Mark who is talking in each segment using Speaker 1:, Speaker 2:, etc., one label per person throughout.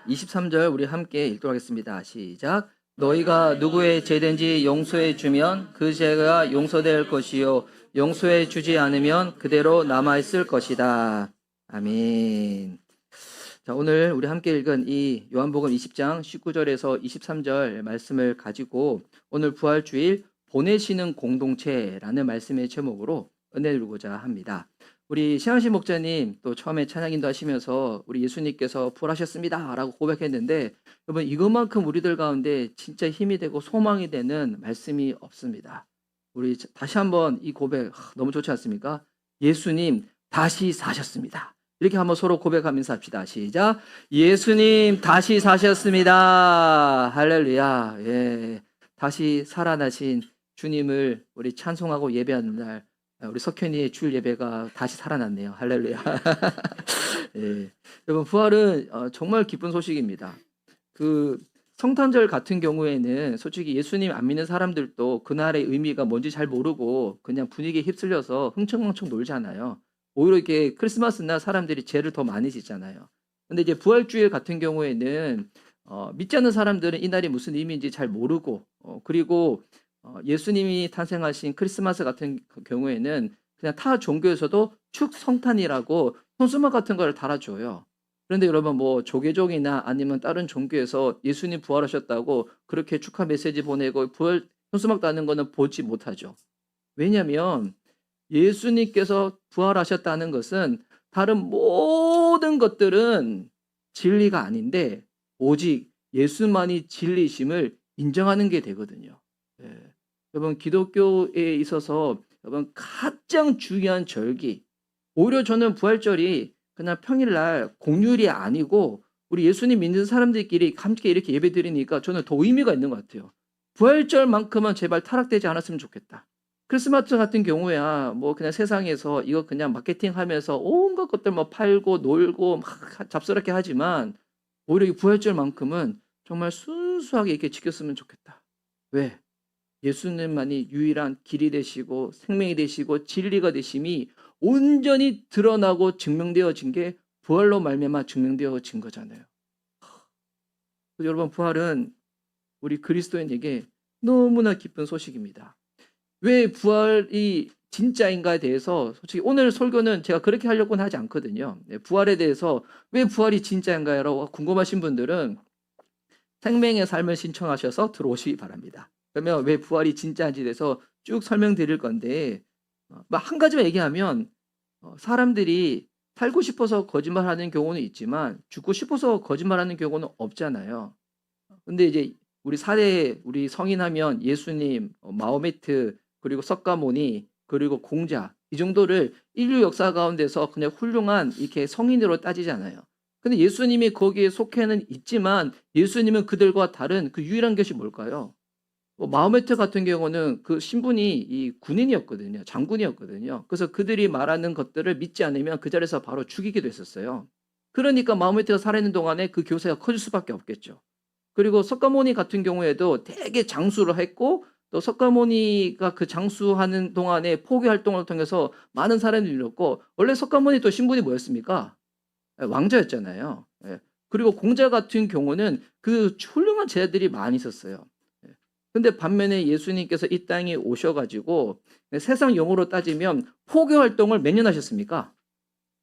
Speaker 1: 23절 우리 함께 읽도록 하겠습니다. 시작. 너희가 누구의 죄든지 용서해 주면 그 죄가 용서될 것이요 용서해 주지 않으면 그대로 남아 있을 것이다. 아멘. 자, 오늘 우리 함께 읽은 이 요한복음 20장 19절에서 23절 말씀을 가지고 오늘 부활주일 보내시는 공동체라는 말씀의 제목으로 은혜 누리고자 합니다. 우리 신앙신 목자님 또 처음에 찬양인도 하시면서 우리 예수님께서 부활하셨습니다 라고 고백했는데, 여러분 이것만큼 우리들 가운데 진짜 힘이 되고 소망이 되는 말씀이 없습니다. 우리 다시 한번 이 고백 너무 좋지 않습니까? 예수님 다시 사셨습니다. 이렇게 한번 서로 고백하면서 합시다. 시작. 예수님 다시 사셨습니다. 할렐루야. 예. 다시 살아나신 주님을 우리 찬송하고 예배하는 날, 우리 석현이의 주일 예배가 다시 살아났네요. 할렐루야. 예. 여러분 부활은 정말 기쁜 소식입니다. 그 성탄절 같은 경우에는 솔직히 예수님 안 믿는 사람들도 그날의 의미가 뭔지 잘 모르고 그냥 분위기에 휩쓸려서 흥청망청 놀잖아요. 오히려 이렇게 크리스마스 날 사람들이 죄를 더 많이 짓잖아요. 근데 이제 부활주일 같은 경우에는 믿지 않는 사람들은 이날이 무슨 의미인지 잘 모르고 그리고 예수님이 탄생하신 크리스마스 같은 경우에는 그냥 타 종교에서도 축성탄이라고 현수막 같은 걸 달아줘요. 그런데 여러분 뭐 조계종이나 아니면 다른 종교에서 예수님 부활하셨다고 그렇게 축하 메시지 보내고 부활 현수막 다는 거는 보지 못하죠. 왜냐하면 예수님께서 부활하셨다는 것은 다른 모든 것들은 진리가 아닌데 오직 예수만이 진리심을 인정하는 게 되거든요. 예. 여러분 기독교에 있어서 여러분 가장 중요한 절기, 오히려 저는 부활절이 그냥 평일날 공휴일이 아니고 우리 예수님 믿는 사람들끼리 함께 이렇게 예배드리니까 저는 더 의미가 있는 것 같아요. 부활절만큼은 제발 타락되지 않았으면 좋겠다. 크리스마스 같은 경우야 뭐 그냥 세상에서 이거 그냥 마케팅하면서 온갖 것들 뭐 팔고 놀고 막 잡스럽게 하지만 오히려 이 부활절만큼은 정말 순수하게 이렇게 지켰으면 좋겠다. 왜? 예수님만이 유일한 길이 되시고 생명이 되시고 진리가 되심이 온전히 드러나고 증명되어진 게 부활로 말미암아 증명되어진 거잖아요. 여러분 부활은 우리 그리스도인에게 너무나 기쁜 소식입니다. 왜 부활이 진짜인가에 대해서 솔직히 오늘 설교는 제가 그렇게 하려고는 하지 않거든요. 부활에 대해서 왜 부활이 진짜인가요? 궁금하신 분들은 생명의 삶을 신청하셔서 들어오시기 바랍니다. 그러면 왜 부활이 진짜인지 대해서 쭉 설명드릴 건데 한 가지만 얘기하면 사람들이 살고 싶어서 거짓말하는 경우는 있지만 죽고 싶어서 거짓말하는 경우는 없잖아요. 근데 이제 우리 사대 우리 성인하면 예수님, 마호메트, 그리고 석가모니, 그리고 공자 이 정도를 인류 역사 가운데서 그냥 훌륭한 이렇게 성인으로 따지잖아요. 근데 예수님이 거기에 속해는 있지만 예수님은 그들과 다른 그 유일한 것이 뭘까요? 마호메트 같은 경우는 그 신분이 이 군인이었거든요. 장군이었거든요. 그래서 그들이 말하는 것들을 믿지 않으면 그 자리에서 바로 죽이기도 했었어요. 그러니까 마호메트가 살아있는 동안에 그 교세가 커질 수밖에 없겠죠. 그리고 석가모니 같은 경우에도 되게 장수를 했고 또 석가모니가 그 장수하는 동안에 포교 활동을 통해서 많은 사람들이 잃었고, 원래 석가모니 또 신분이 뭐였습니까? 왕자였잖아요. 예. 그리고 공자 같은 경우는 그 훌륭한 제자들이 많이 있었어요. 예. 근데 반면에 예수님께서 이 땅에 오셔가지고 세상 용어로 따지면 포교 활동을 몇 년 하셨습니까?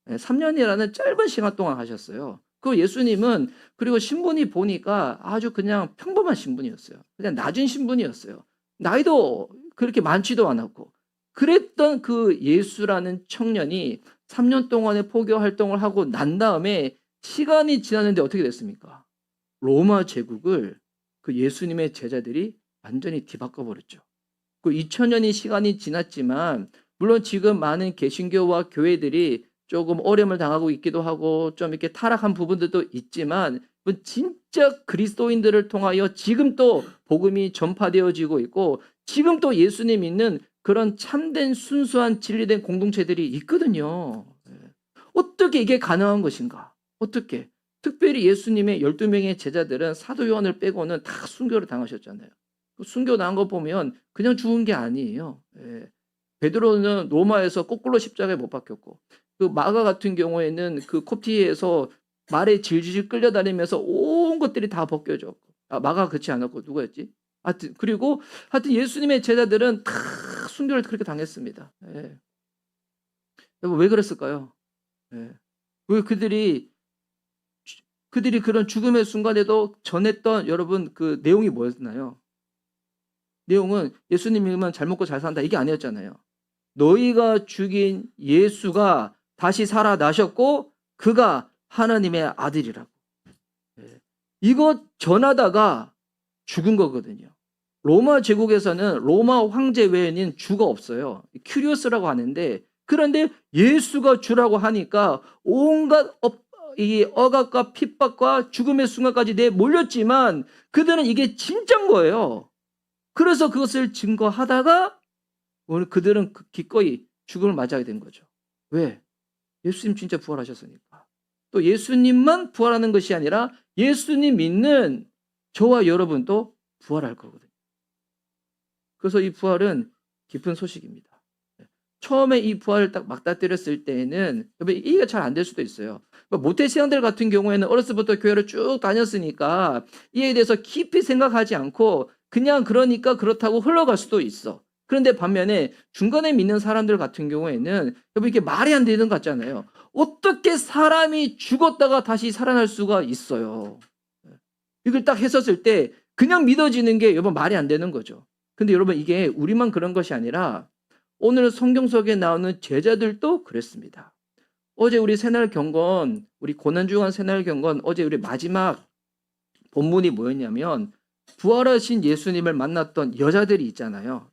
Speaker 1: 3년이라는 짧은 시간 동안 하셨어요. 그 예수님은 그리고 신분이 보니까 아주 그냥 평범한 신분이었어요. 그냥 낮은 신분이었어요. 나이도 그렇게 많지도 않았고. 그랬던 그 예수라는 청년이 3년 동안의 포교 활동을 하고 난 다음에 시간이 지났는데 어떻게 됐습니까? 로마 제국을 그 예수님의 제자들이 완전히 뒤바꿔 버렸죠. 그 2000년의 시간이 지났지만 물론 지금 많은 개신교와 교회들이 조금 어려움을 당하고 있기도 하고 좀 이렇게 타락한 부분들도 있지만 진짜 그리스도인들을 통하여 지금 또 복음이 전파되어지고 있고 지금 또 예수님 믿는 그런 참된 순수한 진리된 공동체들이 있거든요. 어떻게 이게 가능한 것인가? 어떻게? 특별히 예수님의 12명의 제자들은 사도 요한을 빼고는 다 순교를 당하셨잖아요. 순교 나온 거 보면 그냥 죽은 게 아니에요. 베드로는 로마에서 거꾸로 십자가에 못 박혔고 그 마가 같은 경우에는 그 콥티에서 말에 질질 끌려다니면서 온 것들이 다 벗겨졌고, 마가 그렇지 않았고 누구였지? 하여튼 그리고 하여튼 예수님의 제자들은 다 순교를 그렇게 당했습니다. 예. 여러분 왜 그랬을까요? 예. 왜 그들이 그런 죽음의 순간에도 전했던 여러분 그 내용이 뭐였나요? 내용은 예수님이면 잘 먹고 잘 산다 이게 아니었잖아요. 너희가 죽인 예수가 다시 살아나셨고 그가 하나님의 아들이라고. 예. 이거 전하다가 죽은 거거든요. 로마 제국에서는 로마 황제 외에는 주가 없어요. 큐리오스라고 하는데 그런데 예수가 주라고 하니까 온갖 이 억압과 핍박과 죽음의 순간까지 몰렸지만 그들은 이게 진짜인 거예요. 그래서 그것을 증거하다가 오늘 그들은 기꺼이 죽음을 맞이하게 된 거죠. 왜? 예수님 진짜 부활하셨으니까. 또 예수님만 부활하는 것이 아니라 예수님 믿는 저와 여러분도 부활할 거거든요. 그래서 이 부활은 기쁜 소식입니다. 처음에 이 부활을 딱 맞닥뜨렸을 때에는 이해가 잘 안 될 수도 있어요. 모태 신앙들 같은 경우에는 어렸을 때부터 교회를 쭉 다녔으니까 이에 대해서 깊이 생각하지 않고 그냥 그러니까 그렇다고 흘러갈 수도 있어. 그런데 반면에 중간에 믿는 사람들 같은 경우에는 이게 말이 안 되는 것 같잖아요. 어떻게 사람이 죽었다가 다시 살아날 수가 있어요. 이걸 딱 했었을 때 그냥 믿어지는 게 여러분 말이 안 되는 거죠. 근데 여러분 이게 우리만 그런 것이 아니라 오늘 성경 속에 나오는 제자들도 그랬습니다. 어제 우리 새날 경건, 우리 고난주간 새날 경건 어제 우리 마지막 본문이 뭐였냐면 부활하신 예수님을 만났던 여자들이 있잖아요.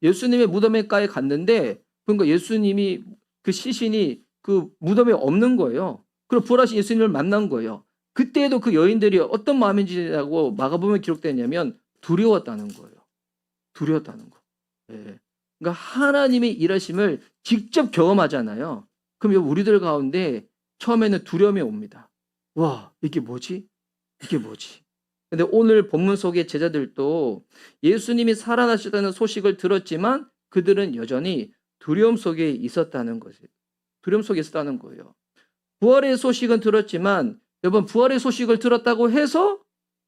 Speaker 1: 예수님의 무덤에가에 갔는데 그러니까 예수님이 그 시신이 그 무덤에 없는 거예요. 그리고 부활하신 예수님을 만난 거예요. 그때에도 그 여인들이 어떤 마음인지라고 마가복음에 기록되냐면 두려웠다는 거예요. 두려웠다는 거. 예. 그러니까 하나님의 일하심을 직접 경험하잖아요. 그럼 우리들 가운데 처음에는 두려움이 옵니다. 와, 이게 뭐지? 이게 뭐지? 근데 오늘 본문 속의 제자들도 예수님이 살아나셨다는 소식을 들었지만 그들은 여전히 두려움 속에 있었다는 거죠. 두려움 속에 있었다는 거예요. 부활의 소식은 들었지만 여러분 부활의 소식을 들었다고 해서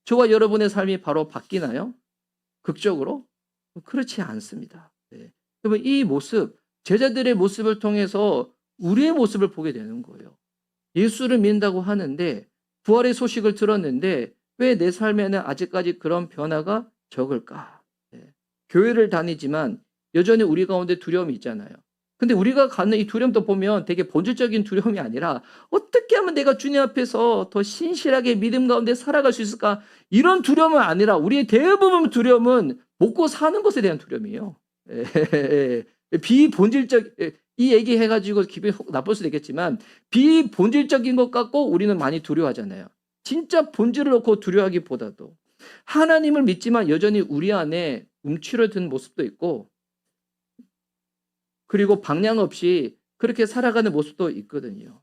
Speaker 1: 저와 여러분의 삶이 바로 바뀌나요? 극적으로? 그렇지 않습니다. 네. 여러분 이 모습, 제자들의 모습을 통해서 우리의 모습을 보게 되는 거예요. 예수를 믿는다고 하는데 부활의 소식을 들었는데 왜 내 삶에는 아직까지 그런 변화가 적을까? 네. 교회를 다니지만 여전히 우리 가운데 두려움이 있잖아요. 근데 우리가 갖는 이 두려움도 보면 되게 본질적인 두려움이 아니라 어떻게 하면 내가 주님 앞에서 더 신실하게 믿음 가운데 살아갈 수 있을까? 이런 두려움은 아니라 우리의 대부분 두려움은 먹고 사는 것에 대한 두려움이에요. 비본질적, 이 얘기 해가지고 기분이 나쁠 수도 있겠지만 비본질적인 것 같고 우리는 많이 두려워하잖아요. 진짜 본질을 놓고 두려워하기보다도 하나님을 믿지만 여전히 우리 안에 움츠러든 모습도 있고 그리고 방향 없이 그렇게 살아가는 모습도 있거든요.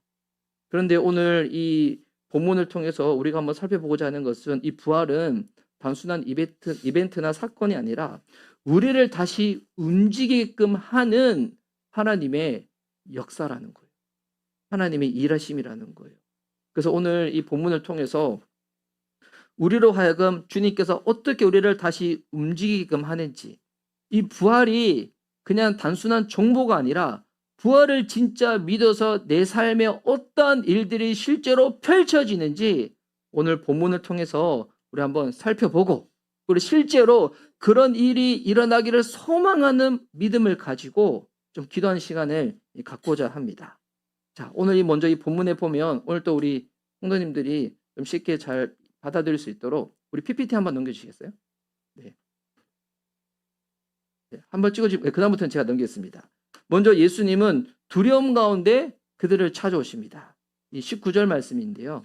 Speaker 1: 그런데 오늘 이 본문을 통해서 우리가 한번 살펴보고자 하는 것은 이 부활은 단순한 이벤트나 사건이 아니라 우리를 다시 움직이게끔 하는 하나님의 역사라는 거예요. 하나님의 일하심이라는 거예요. 그래서 오늘 이 본문을 통해서 우리로 하여금 주님께서 어떻게 우리를 다시 움직이게끔 하는지 이 부활이 그냥 단순한 정보가 아니라 부활을 진짜 믿어서 내 삶에 어떠한 일들이 실제로 펼쳐지는지 오늘 본문을 통해서 우리 한번 살펴보고 그리고 실제로 그런 일이 일어나기를 소망하는 믿음을 가지고 좀 기도하는 시간을 갖고자 합니다. 자, 오늘 먼저 이 본문에 보면 오늘 또 우리 성도님들이 좀 쉽게 잘 받아들일 수 있도록 우리 PPT 한번 넘겨주시겠어요? 네. 한번 찍어주고 그다음부터는 제가 넘기겠습니다. 먼저 예수님은 두려움 가운데 그들을 찾아오십니다. 이 19절 말씀인데요.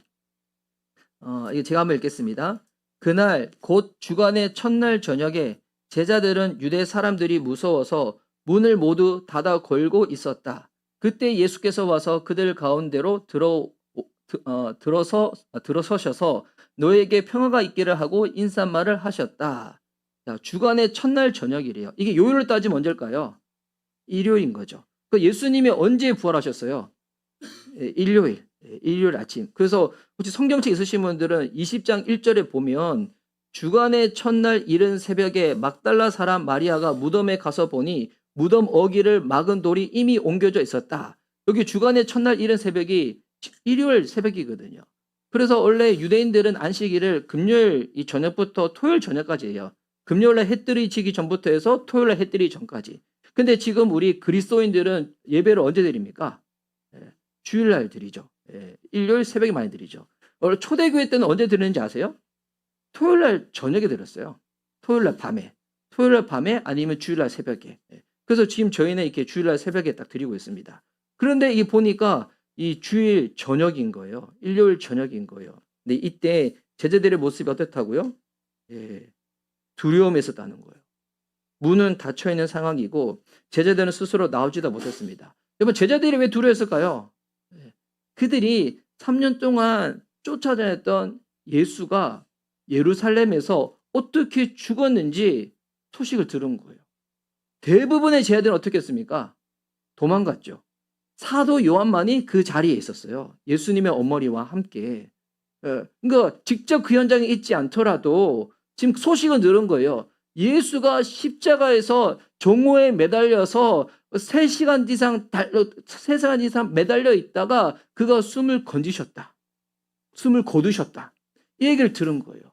Speaker 1: 이거 제가 한번 읽겠습니다. 그날 곧 주간의 첫날 저녁에 제자들은 유대 사람들이 무서워서 문을 모두 닫아 걸고 있었다. 그때 예수께서 와서 그들 가운데로 들어서셔서 너에게 평화가 있기를 하고 인사말을 하셨다. 자, 주간의 첫날 저녁이래요. 이게 요일로 따지면 언제일까요? 일요일인 거죠. 그 예수님이 언제 부활하셨어요? 일요일. 일요일 아침. 그래서 혹시 성경책 있으신 분들은 20장 1절에 보면 주간의 첫날 이른 새벽에 막달라 사람 마리아가 무덤에 가서 보니 무덤 어기를 막은 돌이 이미 옮겨져 있었다. 여기 주간의 첫날 이른 새벽이 일요일 새벽이거든요. 그래서 원래 유대인들은 안식일을 금요일 이 저녁부터 토요일 저녁까지 해요. 금요일날 해뜰이 지기 전부터 해서 토요일날 해뜰이 전까지. 근데 지금 우리 그리스도인들은 예배를 언제 드립니까? 주일날 드리죠. 일요일 새벽에 많이 드리죠. 원래 초대교회 때는 언제 드리는지 아세요? 토요일날 저녁에 드렸어요. 토요일날 밤에 아니면 주일날 새벽에. 그래서 지금 저희는 이렇게 주일날 새벽에 딱 드리고 있습니다. 그런데 이 보니까 이 주일 저녁인 거예요. 일요일 저녁인 거예요. 근데 이때 제자들의 모습이 어떻다고요? 두려움에 있었다는 거예요. 문은 닫혀 있는 상황이고 제자들은 스스로 나오지도 못했습니다. 여러분 제자들이 왜 두려웠을까요? 그들이 3년 동안 쫓아다녔던 예수가 예루살렘에서 어떻게 죽었는지 소식을 들은 거예요. 대부분의 제자들은 어떻게 했습니까? 도망갔죠. 사도 요한만이 그 자리에 있었어요. 예수님의 어머니와 함께. 그러니까 직접 그 현장에 있지 않더라도 지금 소식은 들은 거예요. 예수가 십자가에서 종호에 매달려서 3시간 이상 매달려 있다가 그가 숨을 건지셨다. 숨을 거두셨다. 이 얘기를 들은 거예요.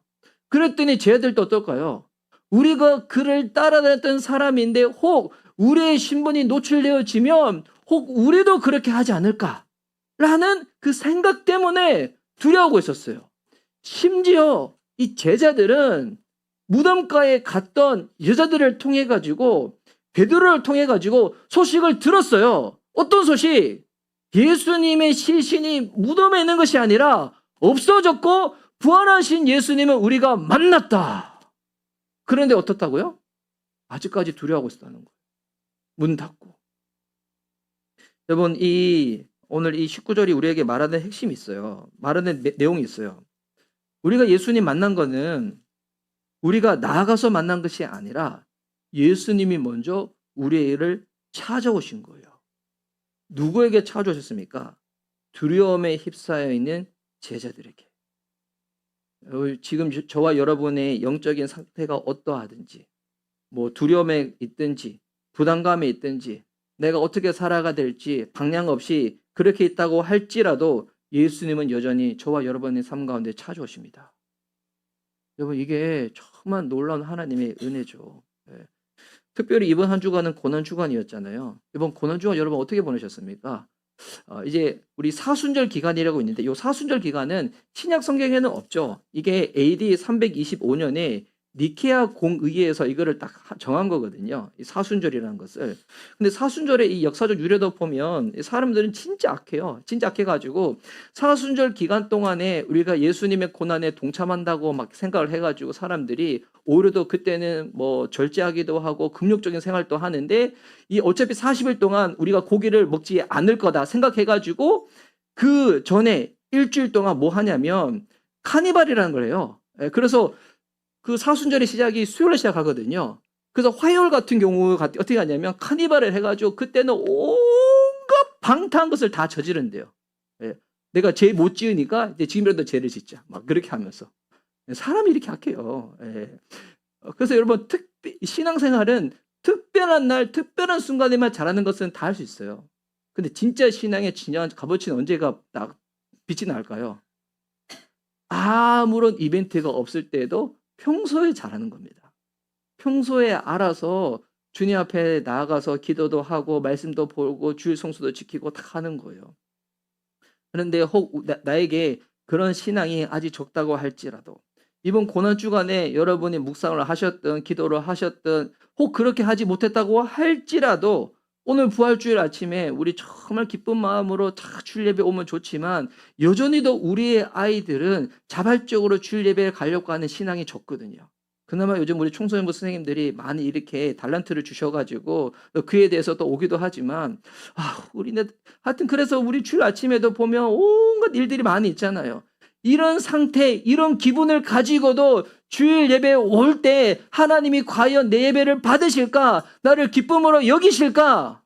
Speaker 1: 그랬더니 쟤들도 어떨까요? 우리가 그를 따라다녔던 사람인데 혹 우리의 신분이 노출되어지면 혹 우리도 그렇게 하지 않을까라는 그 생각 때문에 두려워하고 있었어요. 심지어 이 제자들은 무덤가에 갔던 여자들을 통해 가지고 베드로를 통해 가지고 소식을 들었어요. 어떤 소식? 예수님의 시신이 무덤에 있는 것이 아니라 없어졌고 부활하신 예수님을 우리가 만났다. 그런데 어떻다고요? 아직까지 두려워하고 있었다는 거예요. 문 닫고. 여러분 오늘 이 19절이 우리에게 말하는 핵심이 있어요. 말하는 내용이 있어요. 우리가 예수님 만난 거는 우리가 나아가서 만난 것이 아니라 예수님이 먼저 우리를 찾아오신 거예요. 누구에게 찾아오셨습니까? 두려움에 휩싸여 있는 제자들에게. 지금 저와 여러분의 영적인 상태가 어떠하든지, 뭐 두려움에 있든지, 부담감에 있든지, 내가 어떻게 살아가 될지 방향 없이 그렇게 있다고 할지라도 예수님은 여전히 저와 여러분의 삶 가운데 찾아오십니다. 여러분 이게 정말 놀라운 하나님의 은혜죠. 특별히 이번 한 주간은 고난 주간이었잖아요. 이번 고난 주간 여러분 어떻게 보내셨습니까? 이제 우리 사순절 기간이라고 있는데 이 사순절 기간은 신약 성경에는 없죠. 이게 AD 325년에 니케아 공의회에서 이거를 딱 정한 거거든요. 이 사순절이라는 것을. 근데 사순절의 이 역사적 유래도 보면 사람들은 진짜 악해요. 진짜 악해가지고 사순절 기간 동안에 우리가 예수님의 고난에 동참한다고 막 생각을 해가지고 사람들이 오히려도 그때는 뭐 절제하기도 하고 금욕적인 생활도 하는데 이 어차피 40일 동안 우리가 고기를 먹지 않을 거다 생각해가지고 그 전에 일주일 동안 뭐 하냐면 카니발이라는 걸 해요. 그래서 그 사순절의 시작이 수요일에 시작하거든요. 그래서 화요일 같은 경우 어떻게 하냐면 카니발을 해가지고 그때는 온갖 방탕한 것을 다 저지른대요. 내가 죄 못 지으니까 이제 지금이라도 죄를 짓자. 막 그렇게 하면서. 사람이 이렇게 악해요. 그래서 여러분 신앙생활은 특별한 날, 특별한 순간에만 잘하는 것은 다 할 수 있어요. 근데 진짜 신앙의 진정한 값어치는 언제가 빛이 날까요? 아무런 이벤트가 없을 때도 평소에 잘하는 겁니다. 평소에 알아서 주님 앞에 나아가서 기도도 하고 말씀도 보고 주일 성수도 지키고 다 하는 거예요. 그런데 혹 나에게 그런 신앙이 아직 적다고 할지라도 이번 고난 주간에 여러분이 묵상을 하셨든 기도를 하셨든 혹 그렇게 하지 못했다고 할지라도 오늘 부활주일 아침에 우리 정말 기쁜 마음으로 다 주일 예배 오면 좋지만 여전히도 우리의 아이들은 자발적으로 주일 예배에 가려고 하는 신앙이 적거든요. 그나마 요즘 우리 청소년부 선생님들이 많이 이렇게 달란트를 주셔가지고 그에 대해서 또 오기도 하지만 우리네 하여튼 그래서 우리 주일 아침에도 보면 온갖 일들이 많이 있잖아요. 이런 상태, 이런 기분을 가지고도 주일 예배에 올 때 하나님이 과연 내 예배를 받으실까? 나를 기쁨으로 여기실까?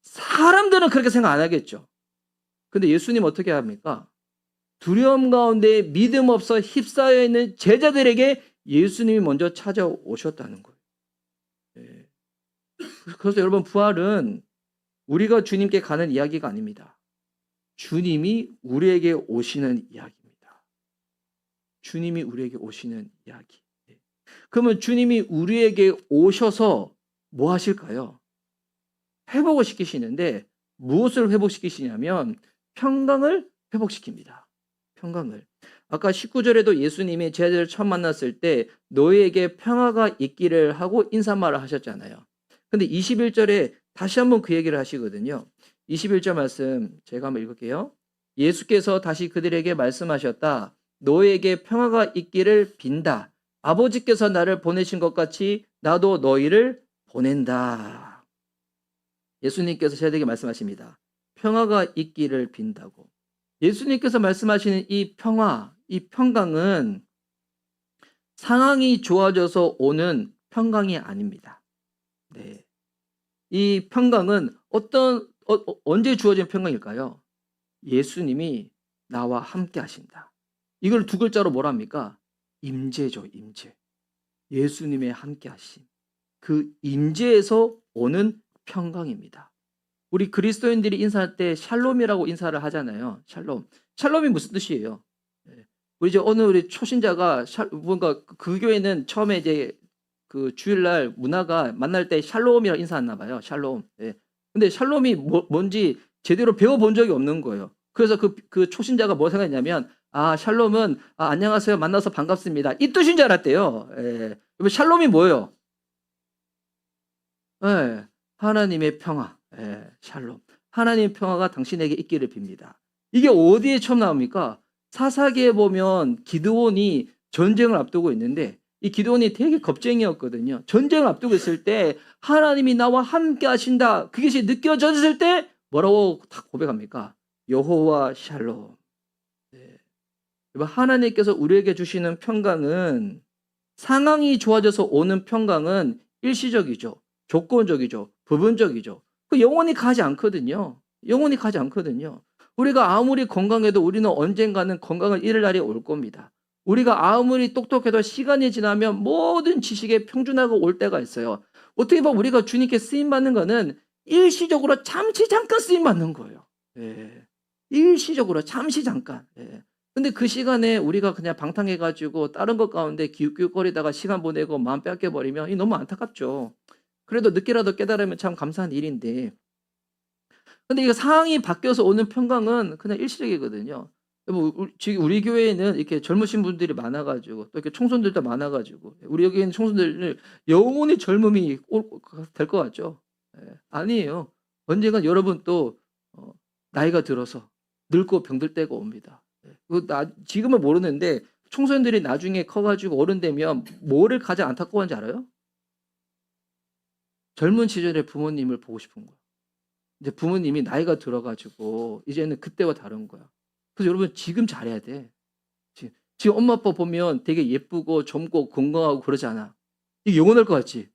Speaker 1: 사람들은 그렇게 생각 안 하겠죠. 근데 예수님 어떻게 합니까? 두려움 가운데 믿음 없어 휩싸여 있는 제자들에게 예수님이 먼저 찾아오셨다는 거예요. 예. 그래서 여러분, 부활은 우리가 주님께 가는 이야기가 아닙니다. 주님이 우리에게 오시는 이야기입니다. 주님이 우리에게 오시는 이야기. 예. 그러면 주님이 우리에게 오셔서 뭐 하실까요? 회복을 시키시는데 무엇을 회복시키시냐면 평강을 회복시킵니다. 평강을. 아까 19절에도 예수님이 제자들을 처음 만났을 때 너희에게 평화가 있기를 하고 인사말을 하셨잖아요. 근데 21절에 다시 한번 그 얘기를 하시거든요. 21절 말씀 제가 한번 읽을게요. 예수께서 다시 그들에게 말씀하셨다. 너희에게 평화가 있기를 빈다. 아버지께서 나를 보내신 것 같이 나도 너희를 보낸다. 예수님께서 제자들에게 말씀하십니다. 평화가 있기를 빈다고. 예수님께서 말씀하시는 이 평화, 이 평강은 상황이 좋아져서 오는 평강이 아닙니다. 네. 이 평강은 언제 주어진 평강일까요? 예수님이 나와 함께 하신다. 이걸 두 글자로 뭐랍니까? 임재죠, 임재. 예수님의 함께 하심. 그 임재에서 오는 평강입니다. 우리 그리스도인들이 인사할 때 샬롬이라고 인사를 하잖아요. 샬롬. 샬롬이 무슨 뜻이에요? 우리 이제 어느 우리 초신자가 뭔가 그 교회는 처음에 이제 그 주일날 문화가 만날 때 샬롬이라고 인사했나 봐요. 샬롬. 예. 근데 샬롬이 뭔지 제대로 배워본 적이 없는 거예요. 그래서 그 초신자가 뭐 생각했냐면, 샬롬은, 안녕하세요. 만나서 반갑습니다. 이 뜻인 줄 알았대요. 예. 샬롬이 뭐예요? 예. 하나님의 평화. 예. 샬롬. 하나님의 평화가 당신에게 있기를 빕니다. 이게 어디에 처음 나옵니까? 사사기에 보면 기드온이 전쟁을 앞두고 있는데 이 기드온이 되게 겁쟁이였거든요. 전쟁을 앞두고 있을 때 하나님이 나와 함께 하신다. 그것이 느껴졌을 때 뭐라고 다 고백합니까? 여호와 샬롬. 네. 하나님께서 우리에게 주시는 평강은 상황이 좋아져서 오는 평강은 일시적이죠. 조건적이죠. 부분적이죠. 그 영원히 가지 않거든요. 영원히 가지 않거든요. 우리가 아무리 건강해도 우리는 언젠가는 건강을 잃을 날이 올 겁니다. 우리가 아무리 똑똑해도 시간이 지나면 모든 지식에 평준화가 올 때가 있어요. 어떻게 보면 우리가 주님께 쓰임받는 거는 일시적으로 잠시 잠깐 쓰임받는 거예요. 예. 일시적으로 잠시 잠깐. 예. 근데 그 시간에 우리가 그냥 방탕해가지고 다른 것 가운데 기웃기웃거리다가 시간 보내고 마음 뺏겨버리면 이 너무 안타깝죠. 그래도 늦게라도 깨달으면 참 감사한 일인데. 근데 이거 상황이 바뀌어서 오는 평강은 그냥 일시적이거든요. 지금 우리 교회에는 이렇게 젊으신 분들이 많아가지고 또 이렇게 청소년들도 많아가지고 우리 여기 있는 청소년들 영원히 젊음이 될 것 같죠? 예, 아니에요. 언젠간 여러분 또 나이가 들어서 늙고 병들 때가 옵니다. 예, 지금은 모르는데 청소년들이 나중에 커가지고 어른 되면 뭐를 가장 안타까워하는지 알아요? 젊은 시절에 부모님을 보고 싶은 거야. 이제 부모님이 나이가 들어가지고 이제는 그때와 다른 거야. 그래서 여러분 지금 잘해야 돼. 지금 엄마 아빠 보면 되게 예쁘고 젊고 건강하고 그러지 않아. 이게 영원할 것 같지?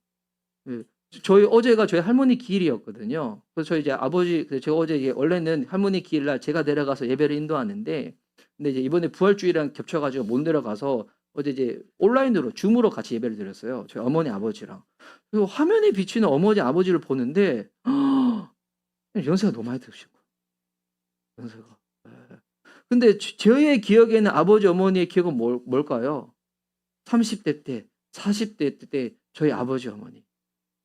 Speaker 1: 예. 어제가 저희 할머니 기일이었거든요. 그래서 저희 이제 제가 어제 원래는 할머니 기일날 제가 내려가서 예배를 인도하는데, 근데 이제 이번에 부활주일이랑 겹쳐가지고 못 내려가서 어제 이제 온라인으로 줌으로 같이 예배를 드렸어요. 저희 어머니 아버지랑. 그리고 화면에 비치는 어머니 아버지를 보는데 연세가 너무 많이 드신 거예요. 연세가. 예. 근데 저의 기억에는 아버지 어머니의 기억은 뭘까요? 30대 때, 40대 때 저희 아버지 어머니.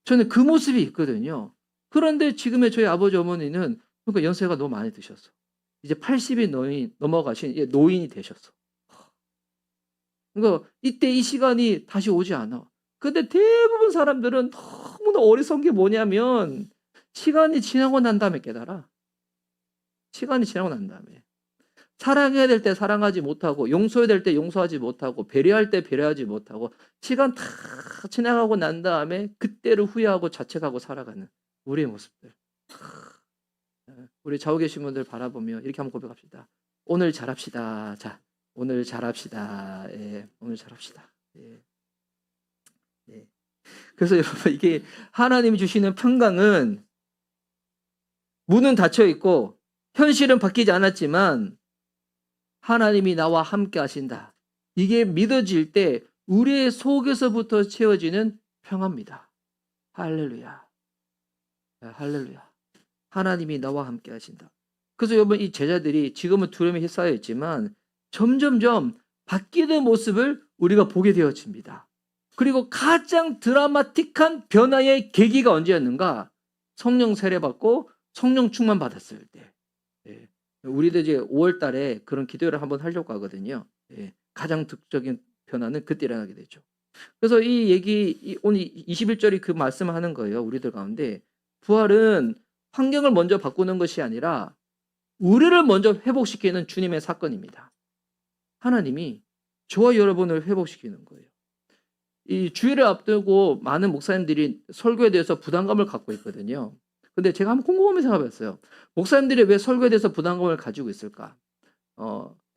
Speaker 1: 저는 그 모습이 있거든요. 그런데 지금의 저희 아버지 어머니는 그러니까 연세가 너무 많이 드셨어. 이제 80이 넘어가신 노인이 되셨어. 그러니까 이때 이 시간이 다시 오지 않아. 근데 대부분 사람들은 너무나 어리석은 게 뭐냐면 시간이 지나고 난 다음에 깨달아. 시간이 지나고 난 다음에. 사랑해야 될 때 사랑하지 못하고 용서해야 될 때 용서하지 못하고 배려할 때 배려하지 못하고 시간 다 지나가고 난 다음에 그때를 후회하고 자책하고 살아가는 우리의 모습들. 우리 좌우 계신 분들 바라보며 이렇게 한번 고백합시다. 오늘 잘합시다. 자, 오늘 잘합시다. 예, 오늘 잘합시다. 예. 예. 그래서 여러분 이게 하나님이 주시는 평강은 문은 닫혀 있고 현실은 바뀌지 않았지만 하나님이 나와 함께 하신다. 이게 믿어질 때 우리의 속에서부터 채워지는 평화입니다. 할렐루야. 할렐루야. 하나님이 나와 함께 하신다. 그래서 여러분 이 제자들이 지금은 두려움에 휩싸여 있지만 점점점 바뀌는 모습을 우리가 보게 되어집니다. 그리고 가장 드라마틱한 변화의 계기가 언제였는가? 성령 세례받고 성령 충만 받았을 때. 예. 우리도 이제 5월 달에 그런 기도를 한번 하려고 하거든요. 예. 가장 득적인 변화는 그때 일어나게 되죠. 그래서 이 얘기, 오늘 21절이 그 말씀을 하는 거예요. 우리들 가운데. 부활은 환경을 먼저 바꾸는 것이 아니라 우리를 먼저 회복시키는 주님의 사건입니다. 하나님이 저와 여러분을 회복시키는 거예요. 이 주일을 앞두고 많은 목사님들이 설교에 대해서 부담감을 갖고 있거든요. 근데 제가 한번 곰곰이 생각해봤어요. 목사님들이 왜 설교에 대해서 부담감을 가지고 있을까?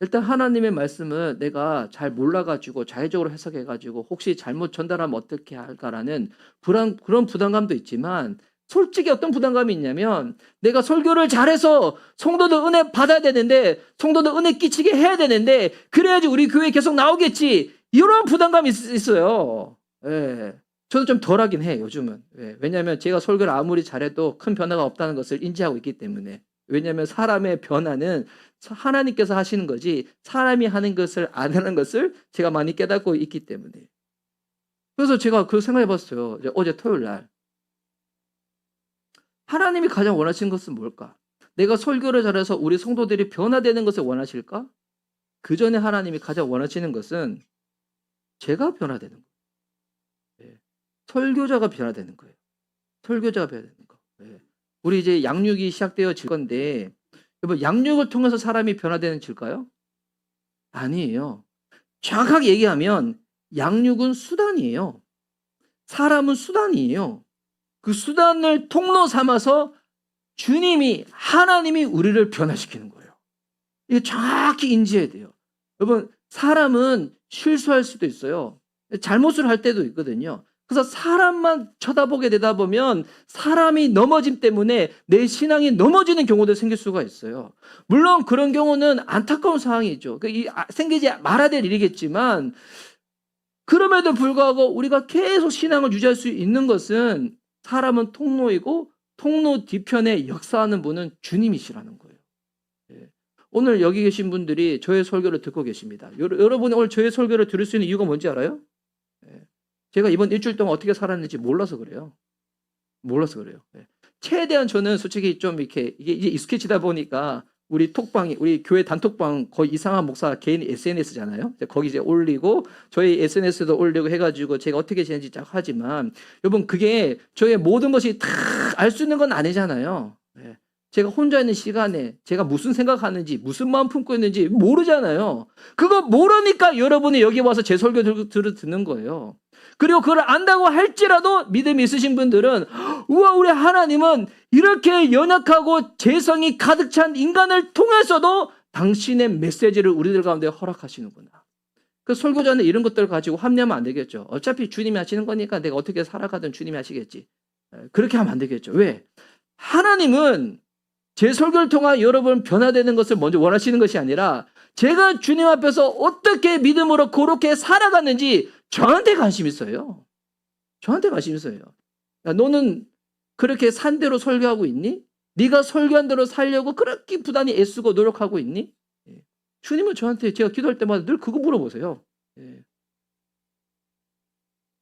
Speaker 1: 일단 하나님의 말씀을 내가 잘 몰라가지고 자의적으로 해석해가지고 혹시 잘못 전달하면 어떻게 할까라는 그런 부담감도 있지만 솔직히 어떤 부담감이 있냐면 내가 설교를 잘해서 성도들 은혜 받아야 되는데 성도들 은혜 끼치게 해야 되는데 그래야지 우리 교회에 계속 나오겠지 이런 부담감이 있어요. 예. 저는 좀 덜하긴 해 요즘은. 예. 왜냐하면 제가 설교를 아무리 잘해도 큰 변화가 없다는 것을 인지하고 있기 때문에. 왜냐하면 사람의 변화는 하나님께서 하시는 거지 사람이 하는 것을 안 하는 것을 제가 많이 깨닫고 있기 때문에. 그래서 제가 그 생각해 봤어요. 어제 토요일 날. 하나님이 가장 원하시는 것은 뭘까? 내가 설교를 잘해서 우리 성도들이 변화되는 것을 원하실까? 그 전에 하나님이 가장 원하시는 것은 제가 변화되는 거예요. 예. 설교자가 변화되는 거예요. 설교자가 변화되는 거. 예. 우리 이제 양육이 시작되어질 건데 여러분 양육을 통해서 사람이 변화되는질까요? 아니에요. 정확하게 얘기하면 양육은 수단이에요. 사람은 수단이에요. 그 수단을 통로 삼아서 주님이 하나님이 우리를 변화시키는 거예요. 이거 정확히 인지해야 돼요. 여러분 사람은 실수할 수도 있어요. 잘못을 할 때도 있거든요. 그래서 사람만 쳐다보게 되다 보면 사람이 넘어짐 때문에 내 신앙이 넘어지는 경우도 생길 수가 있어요. 물론 그런 경우는 안타까운 상황이죠. 생기지 말아야 될 일이겠지만 그럼에도 불구하고 우리가 계속 신앙을 유지할 수 있는 것은 사람은 통로이고 통로 뒤편에 역사하는 분은 주님이시라는 거예요. 예. 오늘 여기 계신 분들이 저의 설교를 듣고 계십니다. 여러분이 오늘 저의 설교를 들을 수 있는 이유가 뭔지 알아요? 예. 제가 이번 일주일 동안 어떻게 살았는지 몰라서 그래요. 몰라서 그래요. 예. 최대한 저는 솔직히 좀 이렇게 이게 이제 익숙해지다 보니까 우리 톡방이 우리 교회 단톡방 거의 이상한 목사 개인 SNS잖아요. 거기 이제 올리고 저희 SNS도 올리고 해가지고 제가 어떻게 지내는지 쫙 하지만 여러분 그게 저의 모든 것이 다 알 수 있는 건 아니잖아요. 예. 제가 혼자 있는 시간에 제가 무슨 생각하는지 무슨 마음 품고 있는지 모르잖아요. 그거 모르니까 여러분이 여기 와서 제 설교 듣는 거예요. 그리고 그걸 안다고 할지라도 믿음이 있으신 분들은 우와 우리 하나님은 이렇게 연약하고 재성이 가득 찬 인간을 통해서도 당신의 메시지를 우리들 가운데 허락하시는구나. 그 설교자는 이런 것들을 가지고 합리하면 안 되겠죠. 어차피 주님이 하시는 거니까 내가 어떻게 살아가든 주님이 하시겠지. 그렇게 하면 안 되겠죠. 왜? 하나님은 제 설교를 통한 여러분 변화되는 것을 먼저 원하시는 것이 아니라 제가 주님 앞에서 어떻게 믿음으로 그렇게 살아갔는지 저한테 관심 있어요. 저한테 관심 있어요. 야, 너는 그렇게 산대로 설교하고 있니? 네가 설교한 대로 살려고 그렇게 부단히 애쓰고 노력하고 있니? 예. 주님은 저한테 제가 기도할 때마다 늘 그거 물어보세요. 예.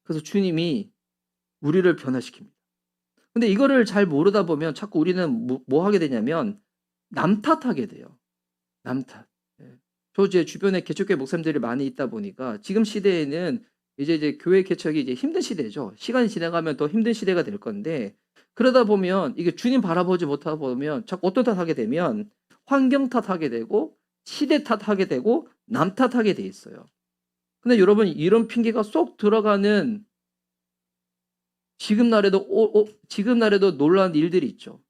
Speaker 1: 그래서 주님이 우리를 변화시킵니다. 근데 이거를 잘 모르다 보면 자꾸 우리는 뭐 하게 되냐면 남 탓하게 돼요. 남 탓. 예. 저 제 주변에 개척교회 목사님들이 많이 있다 보니까 지금 시대에는 이제 교회 개척이 이제 힘든 시대죠. 시간이 지나가면 더 힘든 시대가 될 건데 그러다 보면 이게 주님 바라보지 못하다 보면 자꾸 어떤 탓하게 되면 환경 탓하게 되고 시대 탓하게 되고 남 탓하게 돼 있어요. 근데 여러분 이런 핑계가 쏙 들어가는 지금 날에도 놀라운 일들이 있죠.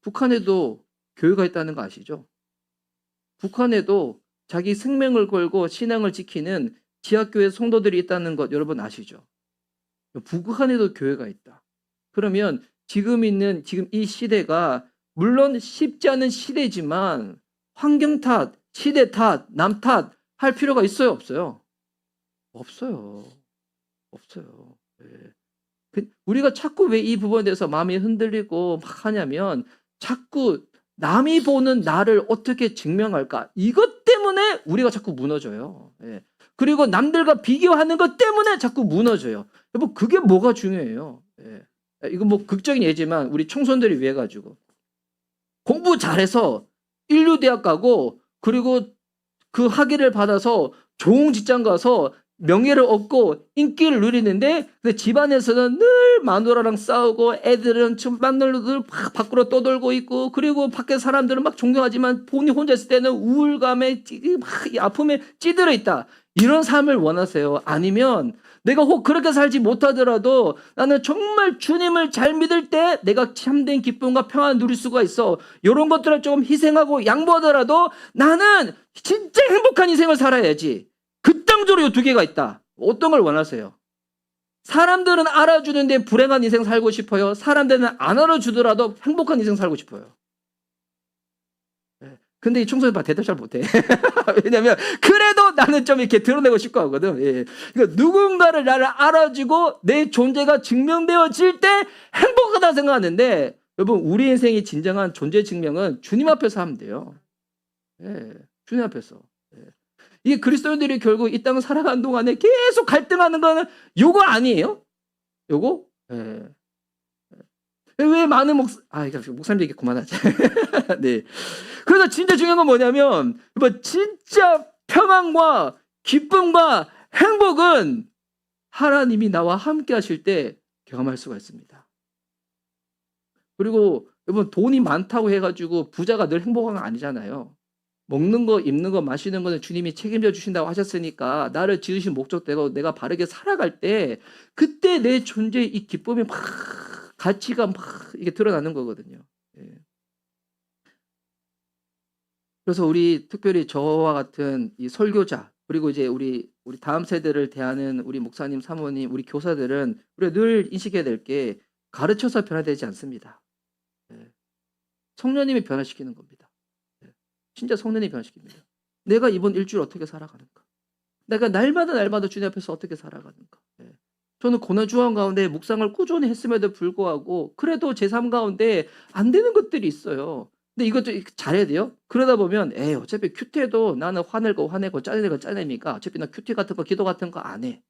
Speaker 1: 북한에도 교회가 있다는 거 아시죠? 북한에도 자기 생명을 걸고 신앙을 지키는 지하교회 성도들이 있다는 것 여러분 아시죠? 북한에도 교회가 있다. 그러면 지금 이 시대가 물론 쉽지 않은 시대지만 환경 탓, 시대 탓, 남 탓 할 필요가 있어요, 없어요? 없어요. 없어요. 예. 우리가 자꾸 왜 이 부분에 대해서 마음이 흔들리고 막 하냐면 자꾸 남이 보는 나를 어떻게 증명할까? 이것 때문에 우리가 자꾸 무너져요. 예. 그리고 남들과 비교하는 것 때문에 자꾸 무너져요. 여러분 그게 뭐가 중요해요? 예. 이거 뭐 극적인 예지만 우리 청소년들이 위해 가지고 공부 잘해서 인류대학 가고 그리고 그 학위를 받아서 좋은 직장 가서 명예를 얻고 인기를 누리는데 근데 집안에서는 늘 마누라랑 싸우고 애들은 맨날 늘 밖으로 떠돌고 있고 그리고 밖에 사람들은 막 존경하지만 본인 혼자 있을 때는 우울감에 막 아픔에 찌들어 있다. 이런 삶을 원하세요? 아니면 내가 혹 그렇게 살지 못하더라도 나는 정말 주님을 잘 믿을 때 내가 참된 기쁨과 평안을 누릴 수가 있어. 이런 것들을 좀 희생하고 양보하더라도 나는 진짜 행복한 인생을 살아야지. 극단적으로 이 두 개가 있다. 어떤 걸 원하세요? 사람들은 알아주는데 불행한 인생 살고 싶어요? 사람들은 안 알아주더라도 행복한 인생 살고 싶어요? 근데 이 청소년 봐 대답 잘 못해. 왜냐면 그래도 나는 좀 이렇게 드러내고 싶고 하거든. 예. 그러니까 누군가를 나를 알아주고 내 존재가 증명되어질 때 행복하다 생각하는데 여러분 우리 인생의 진정한 존재 증명은 주님 앞에서 하면 돼요. 예. 주님 앞에서. 예. 이게 그리스도인들이 결국 이 땅을 살아가는 동안에 계속 갈등하는 거는 요거 아니에요? 요거? 예. 왜 많은 목사님 얘기 그만하자. 네. 그래서 진짜 중요한 건 뭐냐면, 뭐 진짜 평안과 기쁨과 행복은 하나님이 나와 함께 하실 때 경험할 수가 있습니다. 그리고 여러분 돈이 많다고 해가지고 부자가 늘 행복한 건 아니잖아요. 먹는 거, 입는 거, 마시는 거는 주님이 책임져 주신다고 하셨으니까 나를 지으신 목적대로 내가 바르게 살아갈 때 그때 내 존재의 이 기쁨이 막 가치가 막 이게 드러나는 거거든요. 예. 그래서 우리 특별히 저와 같은 이 설교자 그리고 이제 우리 다음 세대를 대하는 우리 목사님, 사모님, 우리 교사들은 우리가 늘 인식해야 될 게 가르쳐서 변화되지 않습니다. 예. 성령님이 변화시키는 겁니다. 예. 진짜 성령님이 변화시킵니다. 내가 이번 일주일 어떻게 살아가는가? 내가 날마다 주님 앞에서 어떻게 살아가는가? 예. 저는 고난주간 가운데 묵상을 꾸준히 했음에도 불구하고 그래도 제 삶 가운데 안 되는 것들이 있어요. 근데 이것도 잘해야 돼요. 그러다 보면 에이 어차피 큐티해도 나는 화내고 짜내니까 어차피 나 큐티 같은 거 기도 같은 거 안 해.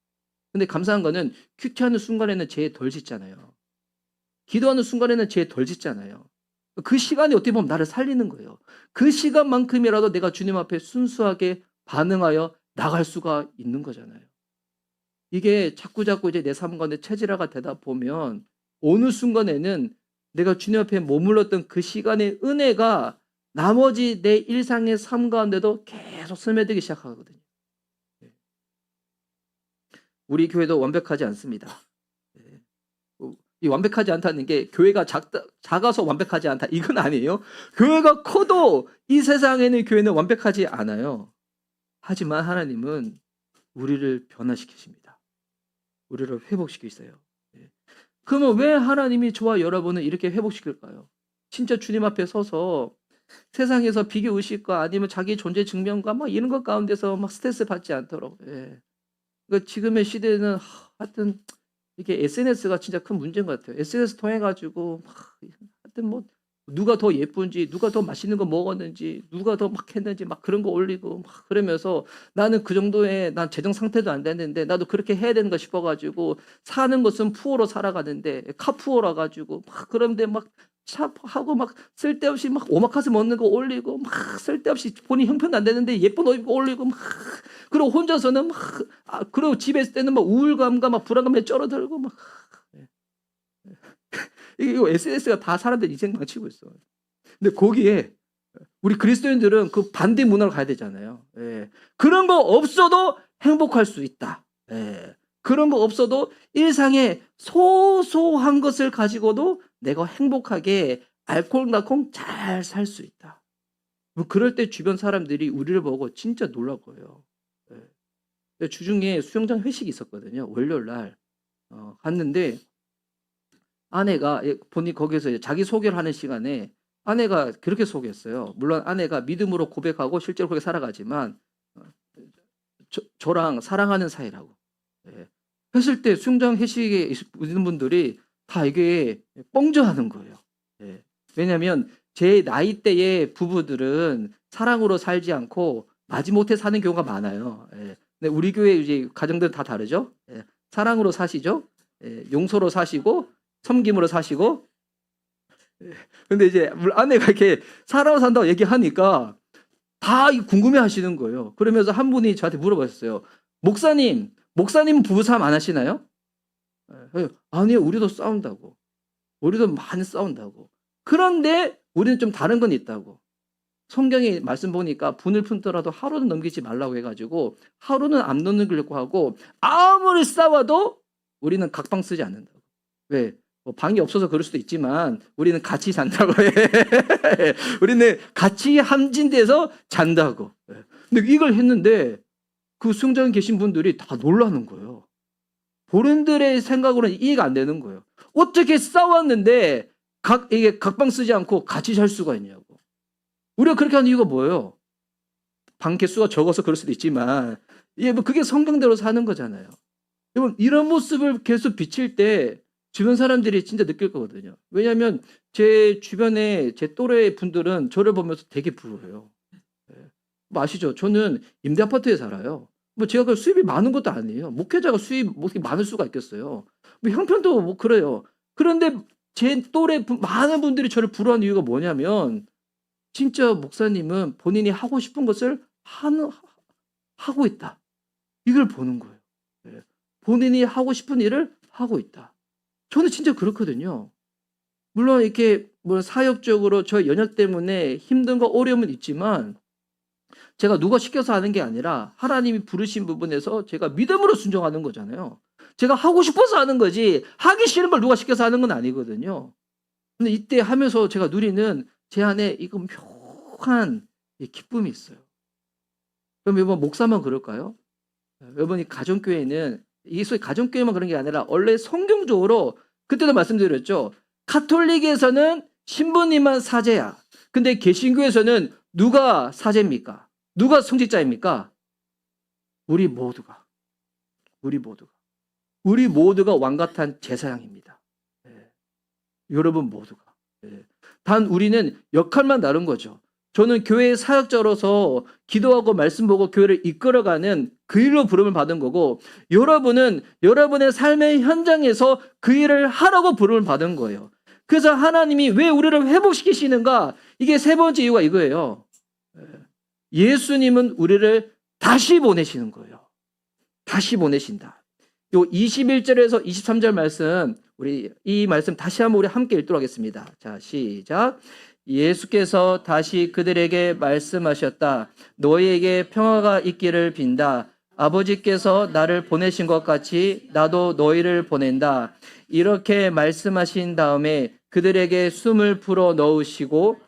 Speaker 1: 근데 감사한 거는 큐티하는 순간에는 죄 덜 짓잖아요. 기도하는 순간에는 죄 덜 짓잖아요. 그 시간이 어떻게 보면 나를 살리는 거예요. 그 시간만큼이라도 내가 주님 앞에 순수하게 반응하여 나갈 수가 있는 거잖아요. 이게 자꾸자꾸 이제 내 삶 가운데 체질화가 되다 보면 어느 순간에는 내가 주님 앞에 머물렀던 그 시간의 은혜가 나머지 내 일상의 삶 가운데도 계속 스며들기 시작하거든요. 우리 교회도 완벽하지 않습니다. 이 완벽하지 않다는 게 교회가 작아서 완벽하지 않다 이건 아니에요. 교회가 커도 이 세상에는 교회는 완벽하지 않아요. 하지만 하나님은 우리를 변화시키십니다. 우리를 회복시키세요. 그러면 왜 하나님이 저와 여러분을 이렇게 회복시킬까요? 진짜 주님 앞에 서서 세상에서 비교 의식과 아니면 자기 존재 증명과 막 이런 것 가운데서 막 스트레스 받지 않도록. 그러니까 지금의 시대는 하여튼 이게 SNS가 진짜 큰 문제인 것 같아요. SNS 통해 가지고 하여튼 뭐 누가 더 예쁜지, 누가 더 맛있는 거 먹었는지, 누가 더 막 했는지 막 그런 거 올리고 막 그러면서 나는 그 정도의 난 재정 상태도 안 됐는데 나도 그렇게 해야 되는 거 싶어 가지고 사는 것은 푸어로 살아가는데 카푸어라 가지고 막 그런데 막 하고 막 쓸데없이 막 오마카세 먹는 거 올리고 막 쓸데없이 본인 형편도 안 되는데 예쁜 옷 입고 올리고 막 그리고 혼자서는 막 그리고 집에 있을 때는 막 우울감과 막 불안감에 쩔어들고 막 이거 SNS가 다 사람들 인생 망치고 있어. 근데 거기에 우리 그리스도인들은 그 반대 문화로 가야 되잖아요. 그런 거 없어도 행복할 수 있다. 그런 거 없어도 일상의 소소한 것을 가지고도 내가 행복하게 알콩달콩 잘 살 수 있다. 뭐 그럴 때 주변 사람들이 우리를 보고 진짜 놀라고요. 주중에 수영장 회식이 있었거든요. 월요일 날 갔는데 아내가 본인 거기서 자기 소개를 하는 시간에 아내가 그렇게 속였어요. 물론 아내가 믿음으로 고백하고 실제로 그렇게 살아가지만 저랑 사랑하는 사이라고. 예. 했을 때 수영장 회식에 있는 분들이 다 이게 뻥져하는 거예요. 예. 왜냐하면 제 나이대의 부부들은 사랑으로 살지 않고 마지못해 사는 경우가 많아요. 예. 근데 우리 교회 이제 가정들은 다 다르죠. 예. 사랑으로 사시죠. 예. 용서로 사시고 섬김으로 사시고. 예. 근데 이제 아내가 이렇게 사랑으로 산다고 얘기하니까 다 궁금해 하시는 거예요. 그러면서 한 분이 저한테 물어봤어요. 목사님은 부부싸움 안 하시나요? 아니요, 우리도 싸운다고. 우리도 많이 싸운다고. 그런데 우리는 좀 다른 건 있다고. 성경의 말씀 보니까 분을 품더라도 하루는 넘기지 말라고 해가지고 하루는 안 넘기려고 하고 아무리 싸워도 우리는 각방 쓰지 않는다고. 왜? 뭐 방이 없어서 그럴 수도 있지만 우리는 같이 잔다고 해. 우리는 같이 함진돼서 잔다고. 근데 이걸 했는데 그 수영장에 계신 분들이 다 놀라는 거예요. 본인들의 생각으로는 이해가 안 되는 거예요. 어떻게 싸웠는데 이게 각방 쓰지 않고 같이 잘 수가 있냐고. 우리가 그렇게 하는 이유가 뭐예요? 방 개수가 적어서 그럴 수도 있지만 그게 성경대로 사는 거잖아요. 여러분, 이런 모습을 계속 비칠 때 주변 사람들이 진짜 느낄 거거든요. 왜냐하면 제 주변에 제 또래 분들은 저를 보면서 되게 부러워요. 뭐 아시죠? 저는 임대 아파트에 살아요. 뭐 제가 그 수입이 많은 것도 아니에요. 목회자가 수입 뭐 이렇게 많을 수가 있겠어요. 뭐 형편도 뭐 그래요. 그런데 제 또래 많은 분들이 저를 부러워하는 이유가 뭐냐면 진짜 목사님은 본인이 하고 싶은 것을 하고 있다. 이걸 보는 거예요. 본인이 하고 싶은 일을 하고 있다. 저는 진짜 그렇거든요. 물론 이렇게 뭐 사역적으로 저 연약 때문에 힘든 거 어려움은 있지만 제가 누가 시켜서 하는 게 아니라 하나님이 부르신 부분에서 제가 믿음으로 순종하는 거잖아요. 제가 하고 싶어서 하는 거지 하기 싫은 걸 누가 시켜서 하는 건 아니거든요. 근데 이때 하면서 제가 누리는 제 안에 이거 묘한 기쁨이 있어요. 그럼 여러분 목사만 그럴까요? 여러분 이 가정교회는 이게 소위 가정교회만 그런 게 아니라 원래 성경적으로 그때도 말씀드렸죠. 가톨릭에서는 신부님만 사제야. 근데 개신교에서는 누가 사제입니까? 누가 성직자입니까? 우리 모두가 왕같은 제사장입니다. 여러분 모두가. 단 우리는 역할만 다른 거죠. 저는 교회의 사역자로서 기도하고 말씀 보고 교회를 이끌어가는 그 일로 부름을 받은 거고 여러분은 여러분의 삶의 현장에서 그 일을 하라고 부름을 받은 거예요. 그래서 하나님이 왜 우리를 회복시키시는가? 이게 세 번째 이유가 이거예요. 예수님은 우리를 다시 보내시는 거예요. 다시 보내신다. 요 21절에서 23절 말씀 우리 이 말씀 다시 한번 우리 함께 읽도록 하겠습니다. 자, 시작. 예수께서 다시 그들에게 말씀하셨다. 너희에게 평화가 있기를 빈다. 아버지께서 나를 보내신 것 같이 나도 너희를 보낸다. 이렇게 말씀하신 다음에 그들에게 숨을 불어 넣으시고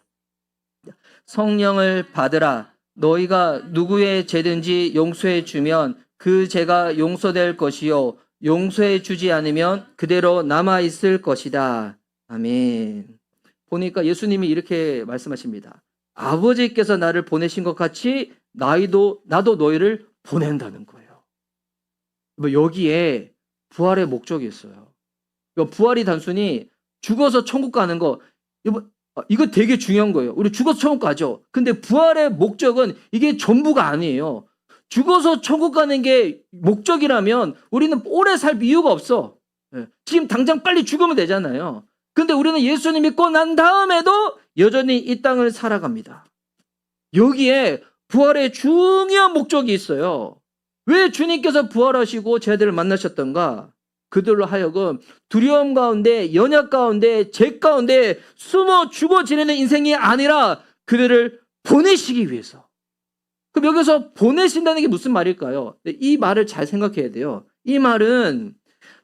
Speaker 1: 성령을 받으라. 너희가 누구의 죄든지 용서해 주면 그 죄가 용서될 것이요 용서해 주지 않으면 그대로 남아 있을 것이다. 아멘. 보니까 예수님이 이렇게 말씀하십니다. 아버지께서 나를 보내신 것 같이 나도 너희를 보낸다는 거예요. 여기에 부활의 목적이 있어요. 부활이 단순히 죽어서 천국 가는 거 이거 되게 중요한 거예요. 우리 죽어서 천국 가죠. 근데 부활의 목적은 이게 전부가 아니에요. 죽어서 천국 가는 게 목적이라면 우리는 오래 살 이유가 없어. 지금 당장 빨리 죽으면 되잖아요. 근데 우리는 예수님 믿고 난 다음에도 여전히 이 땅을 살아갑니다. 여기에 부활의 중요한 목적이 있어요. 왜 주님께서 부활하시고 제자들을 만나셨던가? 그들로 하여금 두려움 가운데, 연약 가운데, 죄 가운데 숨어 죽어 지내는 인생이 아니라 그들을 보내시기 위해서. 그럼 여기서 보내신다는 게 무슨 말일까요? 이 말을 잘 생각해야 돼요. 이 말은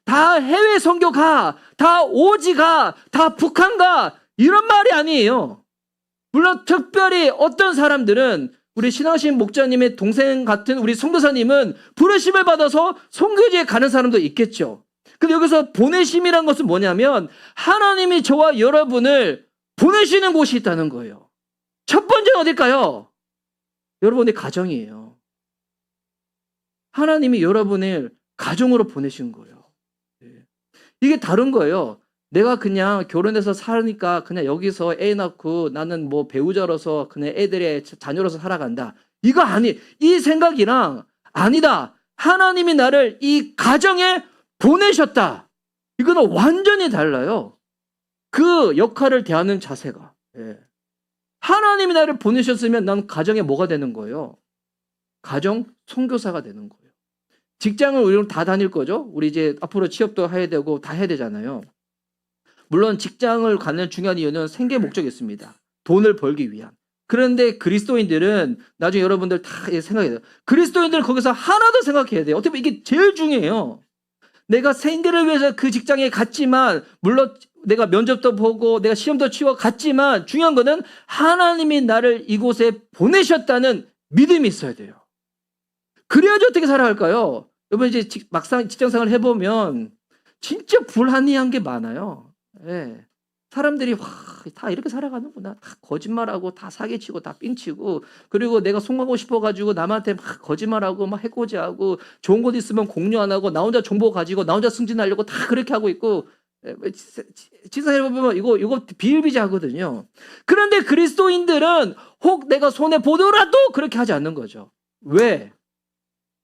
Speaker 1: 다 해외 선교 가, 다 오지 가, 다 북한 가 이런 말이 아니에요. 물론 특별히 어떤 사람들은 우리 신앙신 목자님의 동생 같은 우리 선교사님은 부르심을 받아서 선교지에 가는 사람도 있겠죠. 근데 여기서 보내심이란 것은 뭐냐면 하나님이 저와 여러분을 보내시는 곳이 있다는 거예요. 첫 번째는 어딜까요? 여러분의 가정이에요. 하나님이 여러분을 가정으로 보내신 거예요. 이게 다른 거예요. 내가 그냥 결혼해서 사니까 그냥 여기서 애 낳고 나는 뭐 배우자로서 그냥 애들의 자녀로서 살아간다. 이거 아니, 이 생각이랑 아니다. 하나님이 나를 이 가정에 보내셨다. 이거는 완전히 달라요. 그 역할을 대하는 자세가. 하나님이 나를 보내셨으면 난 가정에 뭐가 되는 거예요? 가정 선교사가 되는 거예요. 직장을 우리는 다 다닐 거죠? 우리 이제 앞으로 취업도 해야 되고 다 해야 되잖아요. 물론 직장을 갖는 중요한 이유는 생계 목적이 있습니다. 돈을 벌기 위한. 그런데 그리스도인들은 나중에 여러분들 다 생각해야 돼요. 그리스도인들은 거기서 하나 더 생각해야 돼요. 어떻게 보면 이게 제일 중요해요. 내가 생계를 위해서 그 직장에 갔지만 물론 내가 면접도 보고 내가 시험도 치워 갔지만 중요한 거는 하나님이 나를 이곳에 보내셨다는 믿음이 있어야 돼요. 그래야지 어떻게 살아갈까요? 여러분 이제 막상 직장생활을 해보면 진짜 불합리한 게 많아요. 사람들이 다 이렇게 살아가는구나. 다 거짓말하고 다 사기치고 다 삥치고 그리고 내가 송하고 싶어가지고 남한테 막 거짓말하고 막 해코지하고 좋은 곳 있으면 공유 안 하고 나 혼자 정보 가지고 나 혼자 승진하려고 다 그렇게 하고 있고 지사해 보면 이거 비일비재하거든요. 그런데 그리스도인들은 혹 내가 손해 보더라도 그렇게 하지 않는 거죠. 왜?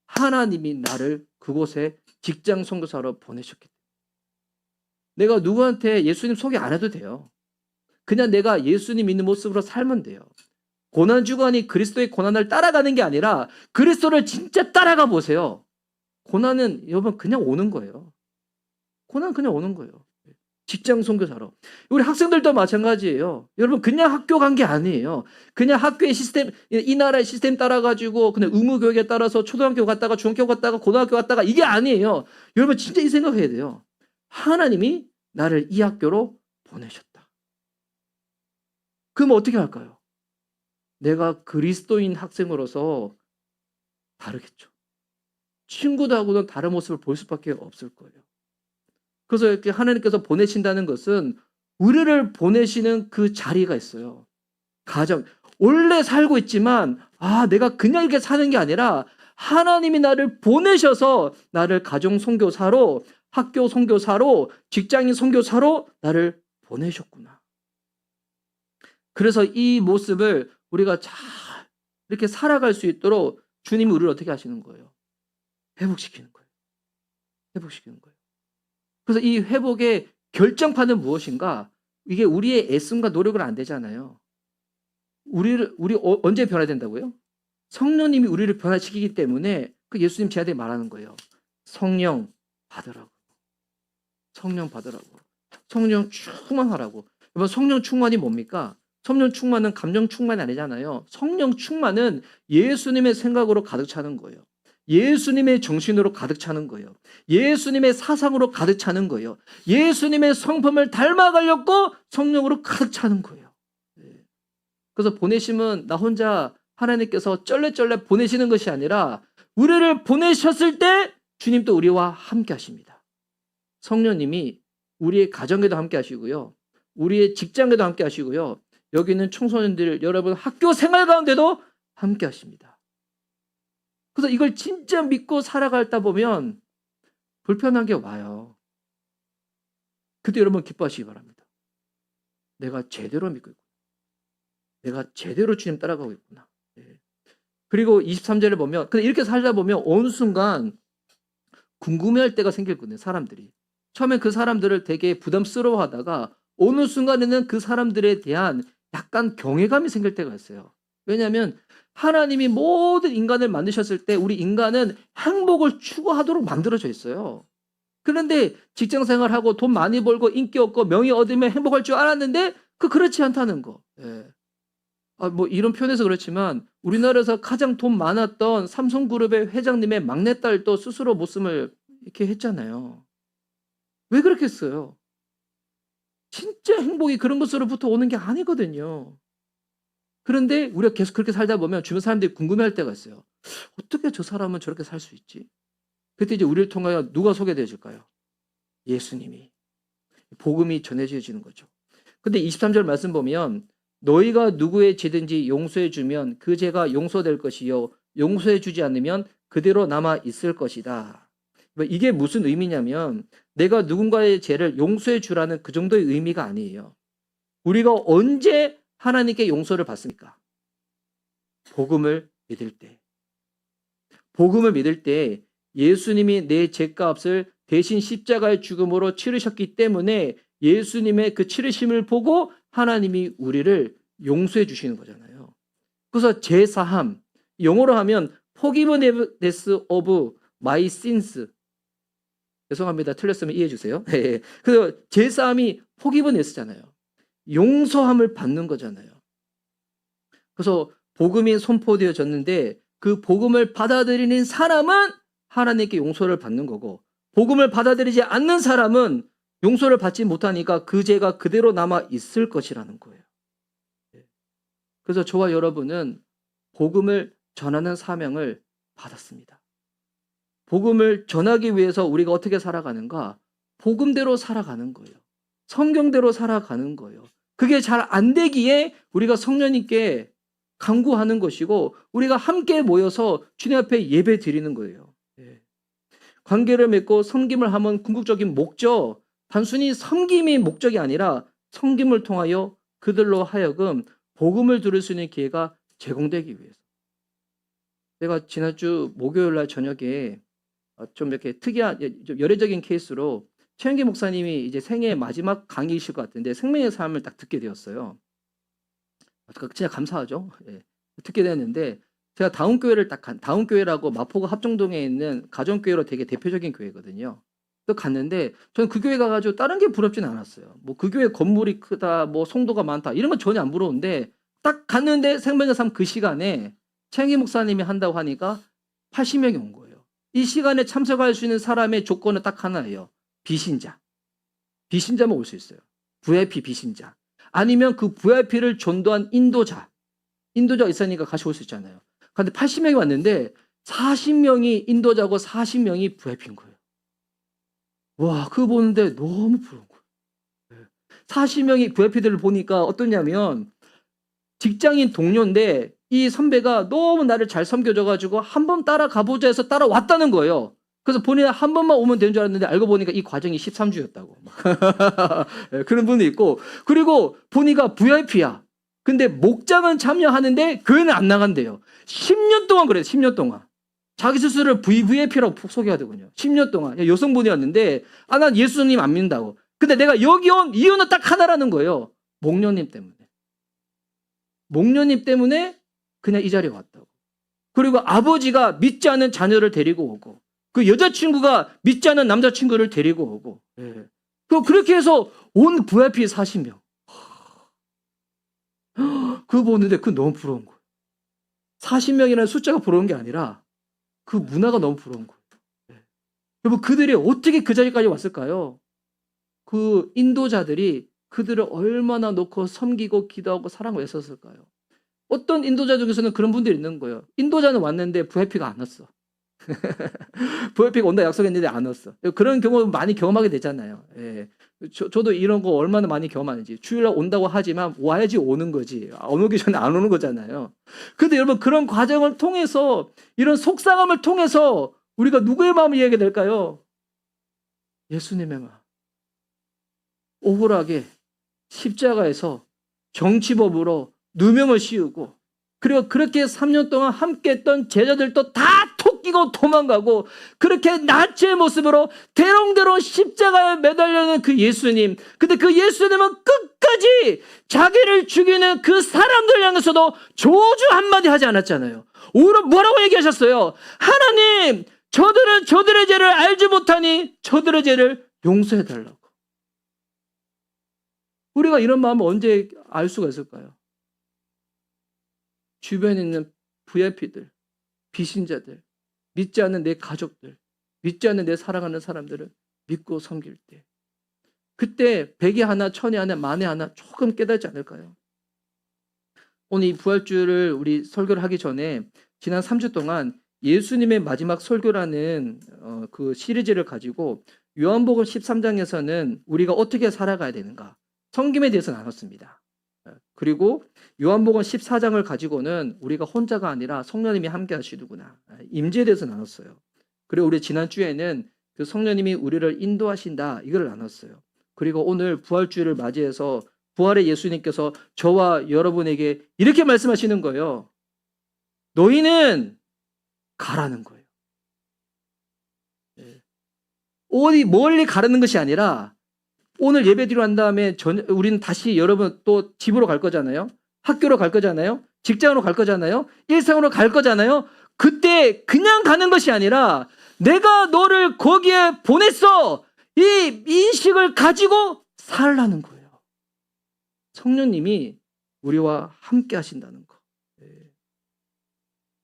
Speaker 1: 하나님이 나를 그곳에 직장 선교사로 보내셨기 때문에. 내가 누구한테 예수님 소개 안 해도 돼요. 그냥 내가 예수님 있는 모습으로 살면 돼요. 고난주간이 그리스도의 고난을 따라가는 게 아니라 그리스도를 진짜 따라가 보세요. 고난은 여러분 그냥 오는 거예요. 고난은 그냥 오는 거예요. 직장 선교사로. 우리 학생들도 마찬가지예요. 여러분 그냥 학교 간 게 아니에요. 그냥 학교의 시스템, 이 나라의 시스템 따라가지고 그냥 의무교육에 따라서 초등학교 갔다가 중학교 갔다가 고등학교 갔다가 이게 아니에요. 여러분 진짜 이 생각해야 돼요. 하나님이 나를 이 학교로 보내셨다. 그럼 어떻게 할까요? 내가 그리스도인 학생으로서 다르겠죠. 친구들하고는 다른 모습을 볼 수밖에 없을 거예요. 그래서 이렇게 하나님께서 보내신다는 것은 우리를 보내시는 그 자리가 있어요. 가정. 원래 살고 있지만 내가 그냥 이렇게 사는 게 아니라 하나님이 나를 보내셔서 나를 가정 선교사로 학교 선교사로 직장인 선교사로 나를 보내셨구나. 그래서 이 모습을 우리가 잘 이렇게 살아갈 수 있도록 주님이 우리를 어떻게 하시는 거예요? 회복시키는 거예요. 회복시키는 거예요. 그래서 이 회복의 결정판은 무엇인가? 이게 우리의 애씀과 노력은 안 되잖아요. 우리 언제 변화된다고요? 성령님이 우리를 변화시키기 때문에 그 예수님 제한테 말하는 거예요. 성령 받으라고. 성령 받으라고. 성령 충만하라고. 여러분 성령 충만이 뭡니까? 성령 충만은 감정 충만이 아니잖아요. 성령 충만은 예수님의 생각으로 가득 차는 거예요. 예수님의 정신으로 가득 차는 거예요. 예수님의 사상으로 가득 차는 거예요. 예수님의 성품을 닮아가려고 성령으로 가득 차는 거예요. 그래서 보내심은 나 혼자 하나님께서 쩔레쩔레 보내시는 것이 아니라 우리를 보내셨을 때 주님도 우리와 함께 하십니다. 성령님이 우리의 가정에도 함께 하시고요. 우리의 직장에도 함께 하시고요. 여기 있는 청소년들 여러분 학교 생활 가운데도 함께 하십니다. 그래서 이걸 진짜 믿고 살아가다 보면 불편한 게 와요. 그때 여러분 기뻐하시기 바랍니다. 내가 제대로 믿고 있구나. 내가 제대로 주님 따라가고 있구나. 그리고 23절을 보면 근데 이렇게 살다 보면 어느 순간 궁금해할 때가 생기거든요. 사람들이. 처음에 그 사람들을 되게 부담스러워하다가 어느 순간에는 그 사람들에 대한 약간 경외감이 생길 때가 있어요. 왜냐하면 하나님이 모든 인간을 만드셨을 때 우리 인간은 행복을 추구하도록 만들어져 있어요. 그런데 직장생활하고 돈 많이 벌고 인기 얻고 명예 얻으면 행복할 줄 알았는데 그렇지 않다는 거. 뭐 이런 표현에서 그렇지만 우리나라에서 가장 돈 많았던 삼성그룹의 회장님의 막내딸도 스스로 목숨을 이렇게 했잖아요. 왜 그렇게 했어요? 진짜 행복이 그런 것으로부터 오는 게 아니거든요. 그런데 우리가 계속 그렇게 살다 보면 주변 사람들이 궁금해할 때가 있어요. 어떻게 저 사람은 저렇게 살 수 있지? 그때 이제 우리를 통하여 누가 소개되어질까요? 예수님이. 복음이 전해지는 거죠. 근데 23절 말씀 보면 너희가 누구의 죄든지 용서해 주면 그 죄가 용서될 것이요 용서해 주지 않으면 그대로 남아 있을 것이다. 이게 무슨 의미냐면 내가 누군가의 죄를 용서해 주라는 그 정도의 의미가 아니에요. 우리가 언제 하나님께 용서를 받습니까? 복음을 믿을 때. 복음을 믿을 때 예수님이 내 죄값을 대신 십자가의 죽음으로 치르셨기 때문에 예수님의 그 치르심을 보고 하나님이 우리를 용서해 주시는 거잖아요. 그래서 제사함, 영어로 하면 forgiveness of my sins. 죄송합니다. 틀렸으면 이해해 주세요. 그래서 제사함이 forgiveness잖아요. 용서함을 받는 거잖아요. 그래서 복음이 선포되어졌는데 그 복음을 받아들이는 사람은 하나님께 용서를 받는 거고 복음을 받아들이지 않는 사람은 용서를 받지 못하니까 그 죄가 그대로 남아 있을 것이라는 거예요. 그래서 저와 여러분은 복음을 전하는 사명을 받았습니다. 복음을 전하기 위해서 우리가 어떻게 살아가는가? 복음대로 살아가는 거예요. 성경대로 살아가는 거예요. 그게 잘 안 되기에 우리가 성령님께 간구하는 것이고 우리가 함께 모여서 주님 앞에 예배 드리는 거예요. 관계를 맺고 섬김을 하면 궁극적인 목적, 단순히 섬김이 목적이 아니라 섬김을 통하여 그들로 하여금 복음을 들을 수 있는 기회가 제공되기 위해서. 제가 지난주 목요일 날 저녁에 좀 이렇게 특이한, 좀 열애적인 케이스로 최영기 목사님이 이제 생애 마지막 강의이실 것 같은데 생명의 삶을 딱 듣게 되었어요. 진짜 감사하죠. 듣게 되었는데 제가 다운교회를 다운교회라고 마포구 합정동에 있는 가정교회로 되게 대표적인 교회거든요. 또 갔는데 저는 그 교회 가가지고 다른 게 부럽진 않았어요. 뭐 그 교회 건물이 크다, 뭐 성도가 많다 이런 건 전혀 안 부러운데 딱 갔는데 생명의 삶 그 시간에 최영기 목사님이 한다고 하니까 80명이 온 거예요. 이 시간에 참석할 수 있는 사람의 조건은 딱 하나예요. 비신자. 비신자만 올 수 있어요. VIP 비신자. 아니면 그 VIP를 전도한 인도자가 있으니까 같이 올 수 있잖아요. 그런데 80명이 왔는데 40명이 인도자고 40명이 VIP인 거예요. 와, 그거 보는데 너무 부러운 거예요. 40명이 VIP들을 보니까 어떠냐면 직장인 동료인데 이 선배가 너무 나를 잘 섬겨줘가지고 한번 따라가보자 해서 따라왔다는 거예요. 그래서 본인은 한 번만 오면 되는 줄 알았는데 알고 보니까 이 과정이 13주였다고. 그런 분도 있고. 그리고 보니까 VIP야. 근데 목장은 참여하는데 교회는 안 나간대요. 10년 동안 그래요. 10년 동안. 자기 스스로를 VVIP라고 소개하더군요. 10년 동안. 여성분이었는데 난 예수님 안 믿는다고. 근데 내가 여기 온 이유는 딱 하나라는 거예요. 목련님 때문에. 목련님 때문에 그냥 이 자리에 왔다고. 그리고 아버지가 믿지 않는 자녀를 데리고 오고 그 여자친구가 믿지 않는 남자친구를 데리고 오고 그렇게 해서 온 VIP 40명. 그거 보는데 그거 너무 부러운 거예요. 40명이라는 숫자가 부러운 게 아니라 그 문화가 너무 부러운 거예요. 여러분 그들이 어떻게 그 자리까지 왔을까요? 그 인도자들이 그들을 얼마나 놓고 섬기고 기도하고 사랑하고 애썼을까요? 어떤 인도자 중에서는 그런 분들이 있는 거예요. 인도자는 왔는데 VIP가 안 왔어. VIP가 온다 약속했는데 안 왔어. 그런 경우 많이 경험하게 되잖아요. 저도 이런 거 얼마나 많이 경험하는지. 주일날 온다고 하지만 와야지 오는 거지. 안 오기 전에 안 오는 거잖아요. 근데 여러분 그런 과정을 통해서 이런 속상함을 통해서 우리가 누구의 마음을 이해하게 될까요? 예수님의 마음. 억울하게 십자가에서 정치법으로 누명을 씌우고 그리고 그렇게 3년 동안 함께 했던 제자들도 다 토끼고 도망가고 그렇게 나체의 모습으로 대롱대롱 십자가에 매달려있는 그 예수님. 근데 그 예수님은 끝까지 자기를 죽이는 그 사람들 향해서도 저주 한마디 하지 않았잖아요. 오히려 뭐라고 얘기하셨어요? 하나님, 저들은 저들의 죄를 알지 못하니 저들의 죄를 용서해달라고. 우리가 이런 마음을 언제 알 수가 있을까요? 주변에 있는 VIP들, 비신자들, 믿지 않는 내 가족들, 믿지 않는 내 사랑하는 사람들을 믿고 섬길 때 그때 100이 하나, 1000이 하나, 만에 하나 조금 깨닫지 않을까요? 오늘 이 부활주를 우리 설교를 하기 전에 지난 3주 동안 예수님의 마지막 설교라는 그 시리즈를 가지고 요한복음 13장에서는 우리가 어떻게 살아가야 되는가 섬김에 대해서 나눴습니다. 그리고 요한복음 14장을 가지고는 우리가 혼자가 아니라 성령님이 함께 하시는구나. 임재에 대해서 나눴어요. 그리고 우리 지난주에는 그 성령님이 우리를 인도하신다. 이걸 나눴어요. 그리고 오늘 부활주일을 맞이해서 부활의 예수님께서 저와 여러분에게 이렇게 말씀하시는 거예요. 너희는 가라는 거예요. 어디 멀리 가라는 것이 아니라 오늘 예배드리러 한 다음에 우리는 다시 여러분 또 집으로 갈 거잖아요. 학교로 갈 거잖아요. 직장으로 갈 거잖아요. 일상으로 갈 거잖아요. 그때 그냥 가는 것이 아니라 내가 너를 거기에 보냈어. 이 인식을 가지고 살라는 거예요. 성령님이 우리와 함께 하신다는 거.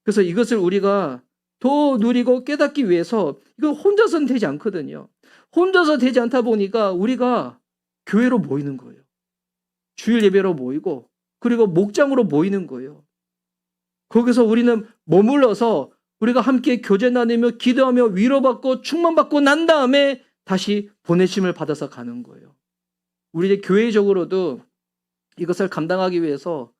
Speaker 1: 그래서 이것을 우리가 더 누리고 깨닫기 위해서 이거 혼자서는 되지 않거든요. 혼자서 되지 않다 보니까 우리가 교회로 모이는 거예요. 주일 예배로 모이고 그리고 목장으로 모이는 거예요. 거기서 우리는 머물러서 우리가 함께 교제 나누며 기도하며 위로받고 충만받고 난 다음에 다시 보내심을 받아서 가는 거예요. 우리 이제 교회적으로도 이것을 감당하기 위해서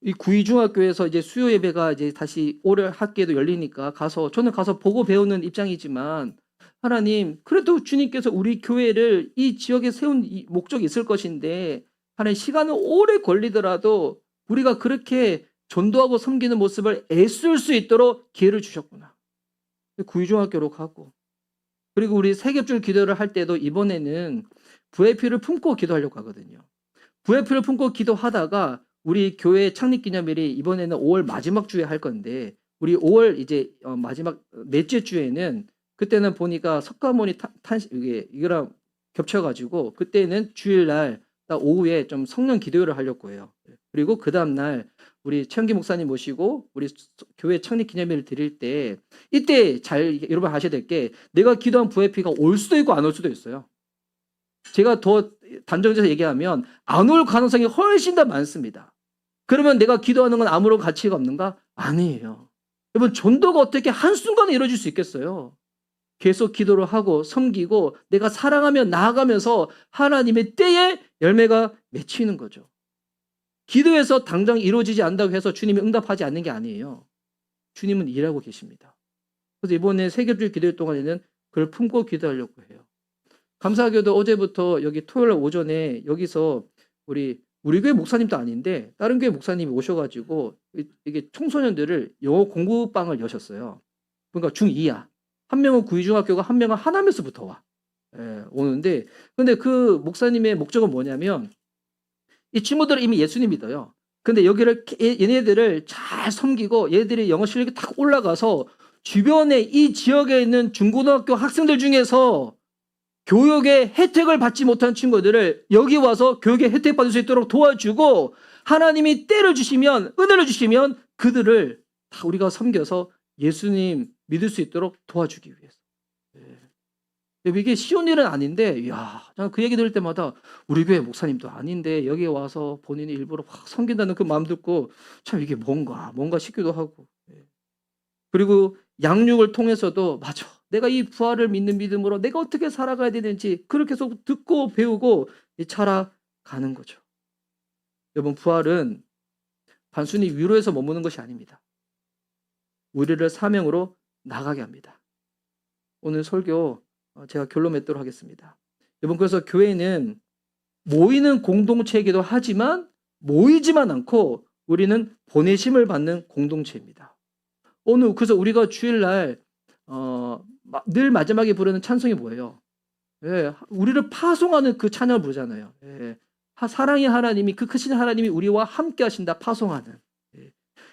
Speaker 1: 이 구이중학교에서 이제 수요 예배가 이제 다시 올 학기에도 열리니까 저는 가서 보고 배우는 입장이지만 하나님, 그래도 주님께서 우리 교회를 이 지역에 세운 목적이 있을 것인데 하나님 시간은 오래 걸리더라도 우리가 그렇게 전도하고 섬기는 모습을 애쓸 수 있도록 기회를 주셨구나. 구이중학교로 가고 그리고 우리 세겹줄 기도를 할 때도 이번에는 VIP를 품고 기도하려고 하거든요. VIP를 품고 기도하다가 우리 교회 창립기념일이 이번에는 5월 마지막 주에 할 건데 우리 5월 이제 마지막 넷째 주에는 그때는 보니까 석가모니 이거랑 겹쳐가지고 그때는 주일날 오후에 좀 성령 기도회를 하려고 해요. 그리고 그 다음날 우리 최영기 목사님 모시고 우리 교회 창립 기념일을 드릴 때 이때 여러분 아셔야 될 게 내가 기도한 VIP가 올 수도 있고 안 올 수도 있어요. 제가 더 단정해서 얘기하면 안 올 가능성이 훨씬 더 많습니다. 그러면 내가 기도하는 건 아무런 가치가 없는가? 아니에요. 여러분 전도가 어떻게 한순간에 이루어질 수 있겠어요? 계속 기도를 하고 섬기고 내가 사랑하며 나아가면서 하나님의 때에 열매가 맺히는 거죠. 기도해서 당장 이루어지지 않는다고 해서 주님이 응답하지 않는 게 아니에요. 주님은 일하고 계십니다. 그래서 이번에 세겹줄 기도회 동안에는 그걸 품고 기도하려고 해요. 감사하게도 어제부터 여기 토요일 오전에 여기서 우리 교회 목사님도 아닌데 다른 교회 목사님이 오셔가지고 이게 청소년들을 영어 공부방을 여셨어요. 그러니까 중2야. 한 명은 구이중학교가 한 명은 하나면서부터 와. 오는데 근데 그 목사님의 목적은 뭐냐면 이 친구들은 이미 예수님 믿어요. 근데 여기를 얘네들을 잘 섬기고 얘들이 영어 실력이 딱 올라가서 주변에 이 지역에 있는 중고등학교 학생들 중에서 교육의 혜택을 받지 못한 친구들을 여기 와서 교육의 혜택 받을 수 있도록 도와주고 하나님이 때를 주시면 은혜를 주시면 그들을 다 우리가 섬겨서 예수님 믿을 수 있도록 도와주기 위해서. 이게 쉬운 일은 아닌데 이야, 그 얘기 들을 때마다 우리 교회 목사님도 아닌데 여기에 와서 본인이 일부러 확 섬긴다는 그 마음 듣고 참 이게 뭔가 싶기도 하고. 그리고 양육을 통해서도 맞아. 내가 이 부활을 믿는 믿음으로 내가 어떻게 살아가야 되는지 그걸 계속 듣고 배우고 자라가는 거죠. 여러분 부활은 단순히 위로해서 머무는 것이 아닙니다. 우리를 사명으로 나가게 합니다. 오늘 설교 제가 결론 맺도록 하겠습니다. 여러분 그래서 교회는 모이는 공동체이기도 하지만 모이지만 않고 우리는 보내심을 받는 공동체입니다. 오늘 그래서 우리가 주일날 늘 마지막에 부르는 찬송이 뭐예요? 우리를 파송하는 그 찬양을 부르잖아요. 사랑의 하나님이 그 크신 하나님이 우리와 함께 하신다 파송하는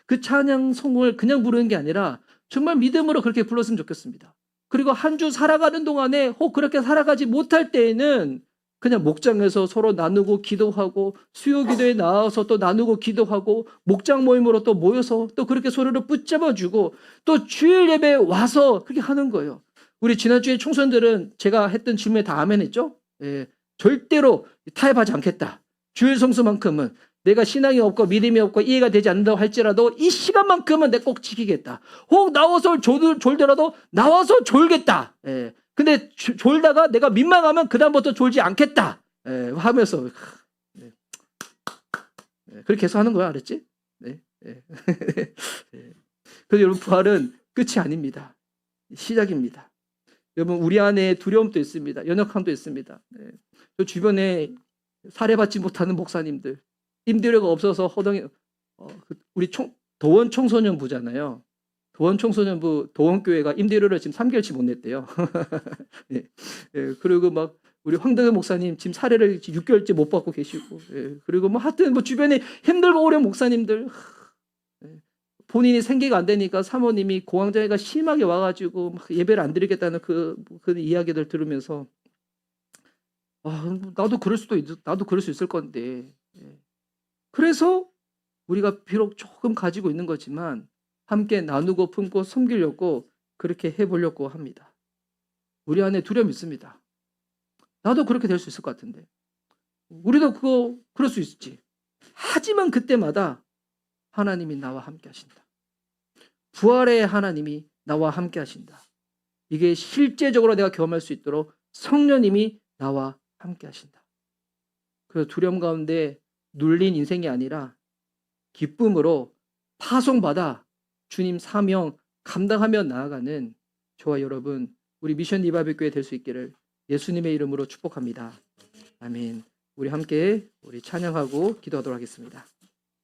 Speaker 1: 그 찬양송을 그냥 부르는 게 아니라 정말 믿음으로 그렇게 불렀으면 좋겠습니다. 그리고 한 주 살아가는 동안에 혹 그렇게 살아가지 못할 때에는 그냥 목장에서 서로 나누고 기도하고 수요 기도에 나와서 또 나누고 기도하고 목장 모임으로 또 모여서 또 그렇게 서로를 붙잡아주고 또 주일 예배에 와서 그렇게 하는 거예요. 우리 지난주에 청소년들은 제가 했던 질문에 다 아멘했죠? 절대로 타협하지 않겠다. 주일 성수만큼은 내가 신앙이 없고 믿음이 없고 이해가 되지 않는다고 할지라도 이 시간만큼은 내가 꼭 지키겠다. 혹 나와서 졸더라도 나와서 졸겠다. 근데 졸다가 내가 민망하면 그다음부터 졸지 않겠다.
Speaker 2: 하면서 네. 그렇게 계속 하는 거야, 알았지? 네. 네. 네. 그래서 여러분 부활은 끝이 아닙니다. 시작입니다. 여러분 우리 안에 두려움도 있습니다. 연약함도 있습니다. 네. 저 주변에 사례받지 못하는 목사님들, 임대료가 없어서 허덩이 우리 도원 청소년부잖아요. 도원 청소년부 도원교회가 임대료를 지금 3개월치 못 냈대요. 예. 예. 그리고 막 우리 황덕현 목사님 지금 사례를 6개월째 못 받고 계시고, 예. 그리고 뭐 하여튼 뭐 주변에 힘들고 어려운 목사님들, 예. 본인이 생계가 안 되니까 사모님이 공황장애가 심하게 와가지고 막 예배를 안 드리겠다는 그 이야기들 들으면서 나도 그럴 수 있을 건데. 예. 그래서 우리가 비록 조금 가지고 있는 거지만 함께 나누고 품고 섬기려고 그렇게 해보려고 합니다. 우리 안에 두려움이 있습니다. 나도 그렇게 될 수 있을 것 같은데. 우리도 그럴 수 있지. 하지만 그때마다 하나님이 나와 함께 하신다. 부활의 하나님이 나와 함께 하신다. 이게 실제적으로 내가 경험할 수 있도록 성령님이 나와 함께 하신다. 그래서 두려움 가운데 눌린 인생이 아니라 기쁨으로 파송받아 주님 사명 감당하며 나아가는 저와 여러분, 우리 미션 리바이벌 교회 될 수 있기를 예수님의 이름으로 축복합니다. 아멘. 우리 함께 찬양하고 기도하도록 하겠습니다.